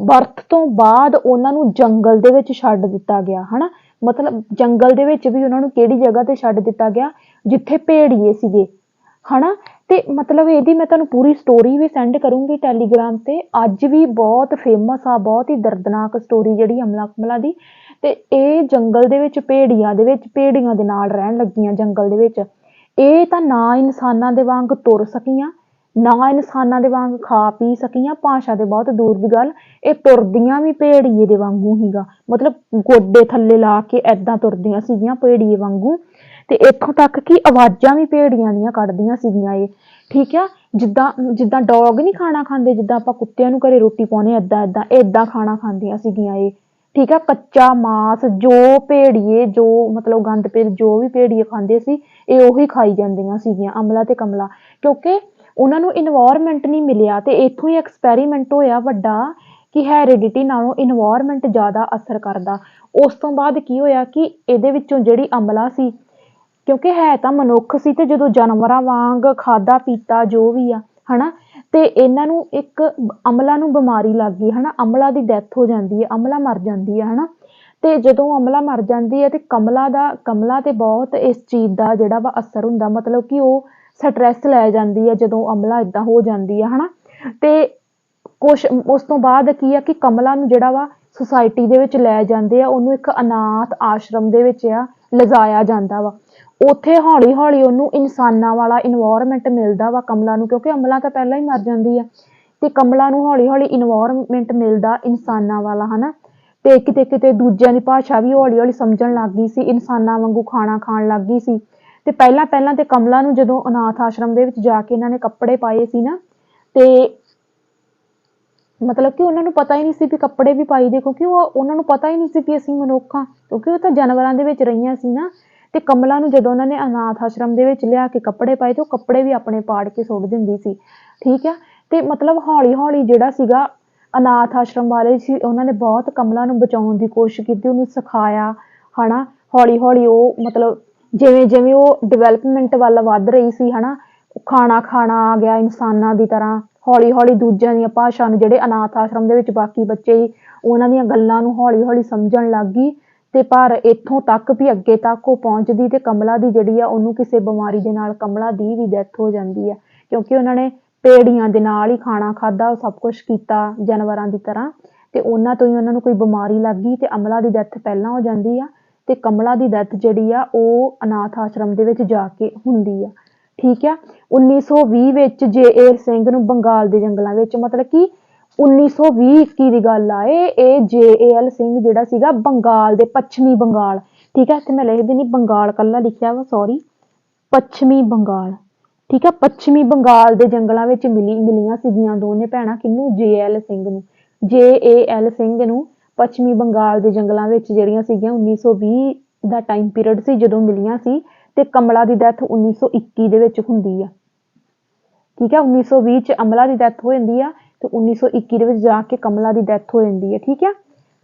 ਬਰਥ ਤੋਂ ਬਾਅਦ ਉਹਨਾਂ ਨੂੰ ਜੰਗਲ ਦੇ ਵਿੱਚ ਛੱਡ ਦਿੱਤਾ ਗਿਆ ਹਨਾ। ਮਤਲਬ ਜੰਗਲ ਦੇ ਵਿੱਚ ਵੀ ਉਹਨਾਂ ਨੂੰ ਕਿਹੜੀ ਜਗ੍ਹਾ ਤੇ ਛੱਡ ਦਿੱਤਾ ਗਿਆ? ਜਿੱਥੇ ਭੇੜੀਏ ਸੀਗੇ ਹਨਾ। ਤੇ ਮਤਲਬ ਇਹਦੀ ਮੈਂ ਤੁਹਾਨੂੰ ਪੂਰੀ ਸਟੋਰੀ ਵੀ ਸੈਂਡ ਕਰੂੰਗੀ ਟੈਲੀਗ੍ਰਾਮ ਤੇ। ਅੱਜ ਵੀ ਬਹੁਤ ਫੇਮਸ ਆ, ਬਹੁਤ ਹੀ ਦਰਦਨਾਕ ਸਟੋਰੀ ਜਿਹੜੀ ਅਮਲਾ ਕਮਲਾ ਦੀ। ਤੇ ਇਹ ਜੰਗਲ ਦੇ ਵਿੱਚ ਭੇੜੀਆਂ ਦੇ ਨਾਲ ਰਹਿਣ ਲੱਗੀਆਂ ਜੰਗਲ ਦੇ ਵਿੱਚ। ਇਹ ਤਾਂ ਨਾ ਇਨਸਾਨਾਂ ਦੇ ਵਾਂਗ ਤੁਰ ਸਕੀਆਂ, ਨਾ ਇਨਸਾਨਾਂ ਦੇ ਵਾਂਗ ਖਾ ਪੀ ਸਕੀਆਂ, ਭਾਸ਼ਾ ਦੇ ਬਹੁਤ ਦੂਰ ਦੀ ਗੱਲ। ਇਹ ਤੁਰਦੀਆਂ ਵੀ ਭੇੜੀਏ ਦੇ ਵਾਂਗੂ ਹੀਗਾ, ਮਤਲਬ ਗੋਡੇ ਥੱਲੇ ਲਾ ਕੇ ਏਦਾਂ ਤੁਰਦੀਆਂ ਸੀਗੀਆਂ ਭੇੜੀਏ ਵਾਂਗੂ। ਤੇ ਇੱਥੋਂ ਤੱਕ ਕਿ ਆਵਾਜ਼ਾਂ ਵੀ ਭੇੜੀਆਂ ਦੀਆਂ ਕੱਢਦੀਆਂ ਸੀਗੀਆਂ ਇਹ। ਠੀਕ ਆ, ਜਿੱਦਾਂ ਡੌਗ ਨਹੀਂ ਖਾਣਾ ਖਾਂਦੇ, ਜਿੱਦਾਂ ਆਪਾਂ ਕੁੱਤਿਆਂ ਨੂੰ ਘਰੇ ਰੋਟੀ ਪਾਉਣੇ ਏਦਾਂ ਖਾਣਾ ਖਾਂਦੀਆਂ ਸੀਗੀਆਂ ਇਹ। ਠੀਕ ਆ, ਕੱਚਾ ਮਾਸ ਜੋ ਭੇੜੀਏ, ਜੋ ਮਤਲਬ ਗੰਦ ਪੇੜ ਜੋ ਵੀ ਭੇੜੀਏ ਖਾਂਦੇ ਸੀ, ਇਹ ਉਹੀ ਖਾਈ ਜਾਂਦੀਆਂ ਸੀਗੀਆਂ ਅਮਲਾ ਤੇ ਕਮਲਾ। ਕਿਉਂਕਿ ਉਹਨਾਂ ਨੂੰ ਇਨਵਾਇਰਮੈਂਟ ਨਹੀਂ ਮਿਲਿਆ। ਤੇ ਇੱਥੋਂ ਹੀ ਐਕਸਪੈਰੀਮੈਂਟ ਹੋਇਆ ਵੱਡਾ ਕਿ ਹੈਰੀਡਿਟੀ ਨਾਲੋਂ ਇਨਵਾਇਰਮੈਂਟ ਜ਼ਿਆਦਾ ਅਸਰ ਕਰਦਾ। ਉਸ ਤੋਂ ਬਾਅਦ ਕੀ ਹੋਇਆ ਕਿ ਇਹਦੇ ਵਿੱਚੋਂ ਜਿਹੜੀ ਅਮਲਾ ਸੀ, ਕਿਉਂਕਿ ਹੈ ਤਾਂ ਮਨੁੱਖ ਸੀ ਤੇ ਜਦੋਂ ਜਾਨਵਰਾਂ ਵਾਂਗ ਖਾਦਾ ਪੀਤਾ ਜੋ ਵੀ ਆ ਹਨਾ, ਤੇ ਇਹਨਾਂ ਨੂੰ ਅਮਲਾ ਨੂੰ ਬਿਮਾਰੀ ਲੱਗ ਗਈ ਹਨਾ। ਅਮਲਾ ਦੀ ਡੈਥ ਹੋ ਜਾਂਦੀ ਹੈ, ਅਮਲਾ ਮਰ ਜਾਂਦੀ ਹੈ ਹਨਾ। ਤੇ ਜਦੋਂ ਅਮਲਾ ਮਰ ਜਾਂਦੀ ਹੈ ਤੇ ਕਮਲਾ ਤੇ ਬਹੁਤ ਇਸ ਚੀਜ਼ ਦਾ ਜਿਹੜਾ ਵਾ ਅਸਰ ਹੁੰਦਾ, ਮਤਲਬ ਕਿ ਉਹ ਸਟਰੈਸ ਲੈ ਜਾਂਦੀ ਹੈ ਜਦੋਂ ਅਮਲਾ ਏਦਾਂ ਹੋ ਜਾਂਦੀ ਹੈ ਹਨਾ। ਤੇ ਕੁਛ ਉਸ ਤੋਂ ਬਾਅਦ ਕੀ ਆ ਕਿ ਕਮਲਾ ਨੂੰ ਜਿਹੜਾ ਵਾ ਸੁਸਾਇਟੀ ਦੇ ਵਿੱਚ ਲੈ ਜਾਂਦੇ ਆ, ਉਹਨੂੰ ਇੱਕ ਅਨਾਥ ਆਸ਼ਰਮ ਦੇ ਵਿੱਚ ਲਿਜਾਇਆ ਜਾਂਦਾ ਵਾ। ਉੱਥੇ ਹੌਲੀ ਹੌਲੀ ਉਹਨੂੰ ਇਨਸਾਨਾਂ ਵਾਲਾ ਇਨਵਾਇਰਮੈਂਟ ਮਿਲਦਾ ਵਾ ਕਮਲਾ ਨੂੰ, ਕਿਉਂਕਿ ਅਮਲਾ ਤਾਂ ਪਹਿਲਾਂ ਹੀ ਮਰ ਜਾਂਦੀ ਆ। ਤੇ ਕਮਲਾ ਨੂੰ ਹੌਲੀ ਹੌਲੀ ਇਨਵਾਇਰਮੈਂਟ ਮਿਲਦਾ ਇਨਸਾਨਾਂ ਵਾਲਾ ਹਨਾ। ਤੇ ਕਿਤੇ ਦੂਜਿਆਂ ਦੀ ਭਾਸ਼ਾ ਵੀ ਹੌਲੀ ਹੌਲੀ ਸਮਝਣ ਲੱਗ ਗਈ ਸੀ, ਇਨਸਾਨਾਂ ਵਾਂਗੂ ਖਾਣਾ ਖਾਣ ਲੱਗ ਗਈ ਸੀ। ਤੇ ਪਹਿਲਾਂ ਤੇ ਕਮਲਾ ਨੂੰ ਜਦੋਂ ਅਨਾਥ ਆਸ਼ਰਮ ਦੇ ਵਿੱਚ ਜਾ ਕੇ ਇਹਨਾਂ ਨੇ ਕੱਪੜੇ ਪਾਏ ਸੀ ਨਾ, ਤੇ ਮਤਲਬ ਕਿ ਉਹਨਾਂ ਨੂੰ ਪਤਾ ਹੀ ਨਹੀਂ ਸੀ ਵੀ ਕੱਪੜੇ ਵੀ ਪਾਈਦੇ, ਕਿਉਂਕਿ ਉਹਨਾਂ ਨੂੰ ਪਤਾ ਹੀ ਨਹੀਂ ਸੀ ਕਿ ਅਸੀਂ ਮਨੁੱਖ ਹਾਂ, ਕਿਉਂਕਿ ਉਹ ਤਾਂ ਜਾਨਵਰਾਂ ਦੇ ਵਿੱਚ ਰਹੀਆਂ ਸੀ ਨਾ। ਤੇ ਕਮਲਾ ਨੂੰ ਜਦੋਂ ਉਹਨਾਂ ਨੇ ਅਨਾਥ ਆਸ਼ਰਮ ਦੇ ਵਿੱਚ ਲਿਆ ਕੇ ਕੱਪੜੇ ਪਾਏ ਤੇ ਉਹ ਕੱਪੜੇ ਵੀ ਆਪਣੇ ਪਾੜ ਕੇ ਸੁੱਟ ਦਿੰਦੀ ਸੀ। ਠੀਕ ਆ, ਤੇ ਮਤਲਬ ਹੌਲੀ ਹੌਲੀ ਜਿਹੜਾ ਸੀਗਾ ਅਨਾਥ ਆਸ਼ਰਮ ਵਾਲੇ ਸੀ, ਉਹਨਾਂ ਨੇ ਬਹੁਤ ਕਮਲਾ ਨੂੰ ਬਚਾਉਣ ਦੀ ਕੋਸ਼ਿਸ਼ ਕੀਤੀ, ਉਹਨੂੰ ਸਿਖਾਇਆ ਹਨਾ। ਹੌਲੀ ਹੌਲੀ ਉਹ ਮਤਲਬ ਜਿਵੇਂ ਉਹ ਡਿਵੈਲਪਮੈਂਟ ਵੱਲ ਵੱਧ ਰਹੀ ਸੀ ਹਨਾ, ਖਾਣਾ ਆ ਗਿਆ ਇਨਸਾਨਾਂ ਦੀ ਤਰ੍ਹਾਂ। ਹੌਲੀ ਹੌਲੀ ਦੂਜਿਆਂ ਦੀਆਂ ਭਾਸ਼ਾ ਨੂੰ, ਜਿਹੜੇ ਅਨਾਥ ਆਸ਼ਰਮ ਦੇ ਵਿੱਚ ਬਾਕੀ ਬੱਚੇ ਸੀ, ਉਹਨਾਂ ਦੀਆਂ ਗੱਲਾਂ ਨੂੰ ਹੌਲੀ ਹੌਲੀ ਸਮਝਣ ਲੱਗ ਗਈ। ਤੇ ਪਰ ਇੱਥੋਂ ਤੱਕ ਵੀ ਅੱਗੇ ਤੱਕ ਉਹ ਪਹੁੰਚਦੀ ਤੇ ਕਮਲਾ ਦੀ ਜਿਹੜੀ ਆ ਉਹਨੂੰ ਕਿਸੇ ਬਿਮਾਰੀ ਦੇ ਨਾਲ ਕਮਲਾ ਦੀ ਵੀ ਡੈਥ ਹੋ ਜਾਂਦੀ ਹੈ, ਕਿਉਂਕਿ ਉਹਨਾਂ ਨੇ ਭੇੜੀਆਂ ਦੇ ਨਾਲ ਹੀ ਖਾਣਾ ਖਾਧਾ, ਸਭ ਕੁਛ ਕੀਤਾ ਜਾਨਵਰਾਂ ਦੀ ਤਰ੍ਹਾਂ। ਤੇ ਉਹਨਾਂ ਤੋਂ ਹੀ ਉਹਨਾਂ ਨੂੰ ਕੋਈ ਬਿਮਾਰੀ ਲੱਗ ਗਈ ਤੇ ਅਮਲਾ ਦੀ ਡੈਥ ਪਹਿਲਾਂ ਹੋ ਜਾਂਦੀ ਆ। ਤੇ ਕਮਲਾ ਦੀ ਡੈਥ ਜਿਹੜੀ ਆ ਉਹ ਅਨਾਥ ਆਸ਼ਰਮ ਦੇ ਵਿੱਚ ਜਾ ਕੇ ਹੁੰਦੀ ਆ। ਠੀਕ ਆ। 1920 ਵਿੱਚ ਜੇ.ਏ. ਸਿੰਘ ਨੂੰ ਬੰਗਾਲ ਦੇ ਜੰਗਲਾਂ ਵਿੱਚ ਮਤਲਬ ਕਿ 1920-21 ਦੀ ਗੱਲ ਆ ਇਹ ਜੇ.ਏ.ਐਲ. ਸਿੰਘ ਜਿਹੜਾ ਸੀਗਾ ਬੰਗਾਲ ਦੇ ਪੱਛਮੀ ਬੰਗਾਲ, ਠੀਕ ਹੈ, ਇੱਥੇ ਮੈਂ ਲਿਖਦੀ ਨਹੀਂ ਬੰਗਾਲ ਕੱਲਾ ਲਿਖਿਆ ਵਾ, ਸੌਰੀ, ਪੱਛਮੀ ਬੰਗਾਲ, ਠੀਕ ਹੈ, ਪੱਛਮੀ ਬੰਗਾਲ ਦੇ ਜੰਗਲਾਂ ਵਿੱਚ ਮਿਲੀਆਂ ਸੀਗੀਆਂ ਦੋਨੇ ਭੈਣਾਂ ਕਿਹਨੂੰ, ਜੇ.ਏ.ਐਲ. ਸਿੰਘ ਨੂੰ ਪੱਛਮੀ ਬੰਗਾਲ ਦੇ ਜੰਗਲਾਂ ਵਿੱਚ ਜਿਹੜੀਆਂ ਸੀਗੀਆਂ 1920 ਦਾ ਟਾਈਮ ਪੀਰੀਅਡ ਸੀ ਜਦੋਂ ਮਿਲੀਆਂ ਸੀ, ਤੇ ਕਮਲਾ ਦੀ ਡੈਥ 1921 ਦੇ ਵਿੱਚ ਹੁੰਦੀ ਆ। ਠੀਕ ਹੈ, 1920 ਚ ਅਮਲਾ ਦੀ ਡੈਥ ਹੋ ਜਾਂਦੀ ਆ ਤੇ 1921 ਦੇ ਵਿੱਚ ਜਾ ਕੇ ਕਮਲਾ ਦੀ ਡੈਥ ਹੋ ਜਾਂਦੀ ਹੈ। ਠੀਕ ਹੈ,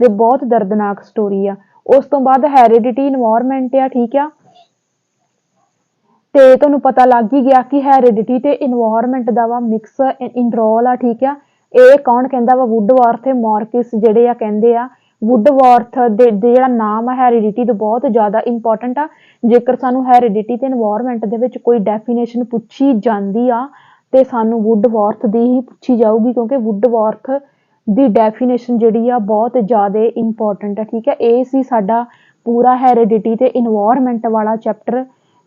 ਤੇ ਬਹੁਤ ਦਰਦਨਾਕ ਸਟੋਰੀ ਆ। ਉਸ ਤੋਂ ਬਾਅਦ ਹੈਰੀਡਿਟੀ ਇਨਵਾਇਰਮੈਂਟ ਆ। ਠੀਕ ਆ, ਤੇ ਤੁਹਾਨੂੰ ਪਤਾ ਲੱਗ ਹੀ ਗਿਆ ਕਿ ਹੈਰੀਡਿਟੀ ਤੇ ਇਨਵਾਇਰਮੈਂਟ ਦਾ ਵਾ ਮਿਕਸ ਇੰਟਰੋਲ ਆ। ਠੀਕ ਆ, ਇਹ ਕੌਣ ਕਹਿੰਦਾ ਵਾ, ਵੁੱਡਵਾਰਥ ਤੇ ਮਾਰਕਿਸ ਜਿਹੜੇ ਆ ਕਹਿੰਦੇ ਆ। ਵੁੱਡਵਾਰਥ ਦੇ ਜਿਹੜਾ ਨਾਮ ਆ ਹੈਰੀਡਿਟੀ ਦਾ ਬਹੁਤ ਜ਼ਿਆਦਾ ਇੰਪੋਰਟੈਂਟ ਆ। ਜੇਕਰ ਸਾਨੂੰ ਹੈਰੀਡਿਟੀ ਤੇ ਇਨਵਾਇਰਮੈਂਟ ਦੇ ਵਿੱਚ ਕੋਈ ਡੈਫੀਨੇਸ਼ਨ ਪੁੱਛੀ ਜਾਂਦੀ ਆ ਤੇ ਸਾਨੂੰ ਵੁੱਡਵਾਰਥ ਦੀ ਹੀ ਪੁੱਛੀ ਜਾਊਗੀ, ਕਿਉਂਕਿ ਵੁੱਡਵਾਰਥ ਦੀ ਡੈਫੀਨੇਸ਼ਨ ਜਿਹੜੀ ਆ ਬਹੁਤ ਜ਼ਿਆਦਾ ਇੰਪੋਰਟੈਂਟ ਹੈ। ਠੀਕ ਹੈ, ਇਹ ਸੀ ਸਾਡਾ ਪੂਰਾ ਹੈਰੀਡਿਟੀ ਤੇ ਇਨਵਾਇਰਮੈਂਟ ਵਾਲਾ ਚੈਪਟਰ।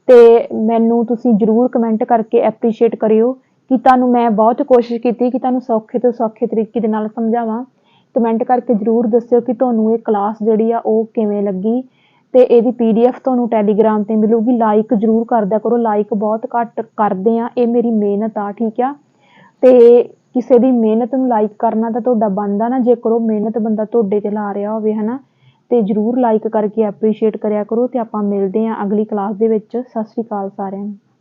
ਤੇ ਮੈਨੂੰ ਤੁਸੀਂ ਜ਼ਰੂਰ ਕਮੈਂਟ ਕਰਕੇ ਐਪਰੀਸ਼ੀਏਟ ਕਰਿਓ ਕਿ ਤੁਹਾਨੂੰ ਮੈਂ ਬਹੁਤ ਕੋਸ਼ਿਸ਼ ਕੀਤੀ ਕਿ ਤੁਹਾਨੂੰ ਸੌਖੇ ਤੋਂ ਸੌਖੇ ਤਰੀਕੇ ਦੇ ਨਾਲ ਸਮਝਾਵਾਂ। ਕਮੈਂਟ ਕਰਕੇ ਜ਼ਰੂਰ ਦੱਸਿਓ ਕਿ ਤੁਹਾਨੂੰ ਇਹ ਕਲਾਸ ਜਿਹੜੀ ਆ ਉਹ ਕਿਵੇਂ ਲੱਗੀ, ਤੇ ਇਹਦੀ PDF ਤੁਹਾਨੂੰ ਟੈਲੀਗ੍ਰਾਮ ਤੇ ਮਿਲੂਗੀ। ਲਾਈਕ ਜ਼ਰੂਰ ਕਰਦਿਆ ਕਰੋ, ਲਾਈਕ ਬਹੁਤ ਘੱਟ ਕਰਦੇ ਆ, ਇਹ ਮੇਰੀ ਮਿਹਨਤ ਆ। ਠੀਕ ਆ, ਤੇ ਕਿਸੇ ਦੀ ਮਿਹਨਤ ਨੂੰ ਲਾਈਕ ਕਰਨਾ ਤਾਂ ਤੁਹਾਡਾ ਬਣਦਾ ਨਾ, ਜੇਕਰ ਉਹ ਮਿਹਨਤ ਬੰਦਾ ਤੁਹਾਡੇ ਤੇ ਲਾ ਰਿਹਾ ਹੋਵੇ, ਹਨਾ, ਤੇ ਜ਼ਰੂਰ ਲਾਈਕ ਕਰਕੇ ਐਪਰੀਸ਼ੀਏਟ ਕਰਿਆ ਕਰੋ। ਤੇ ਆਪਾਂ ਮਿਲਦੇ ਹਾਂ ਅਗਲੀ ਕਲਾਸ ਦੇ ਵਿੱਚ। ਸਤਿ ਸ਼੍ਰੀ ਅਕਾਲ ਸਾਰਿਆਂ ਨੂੰ।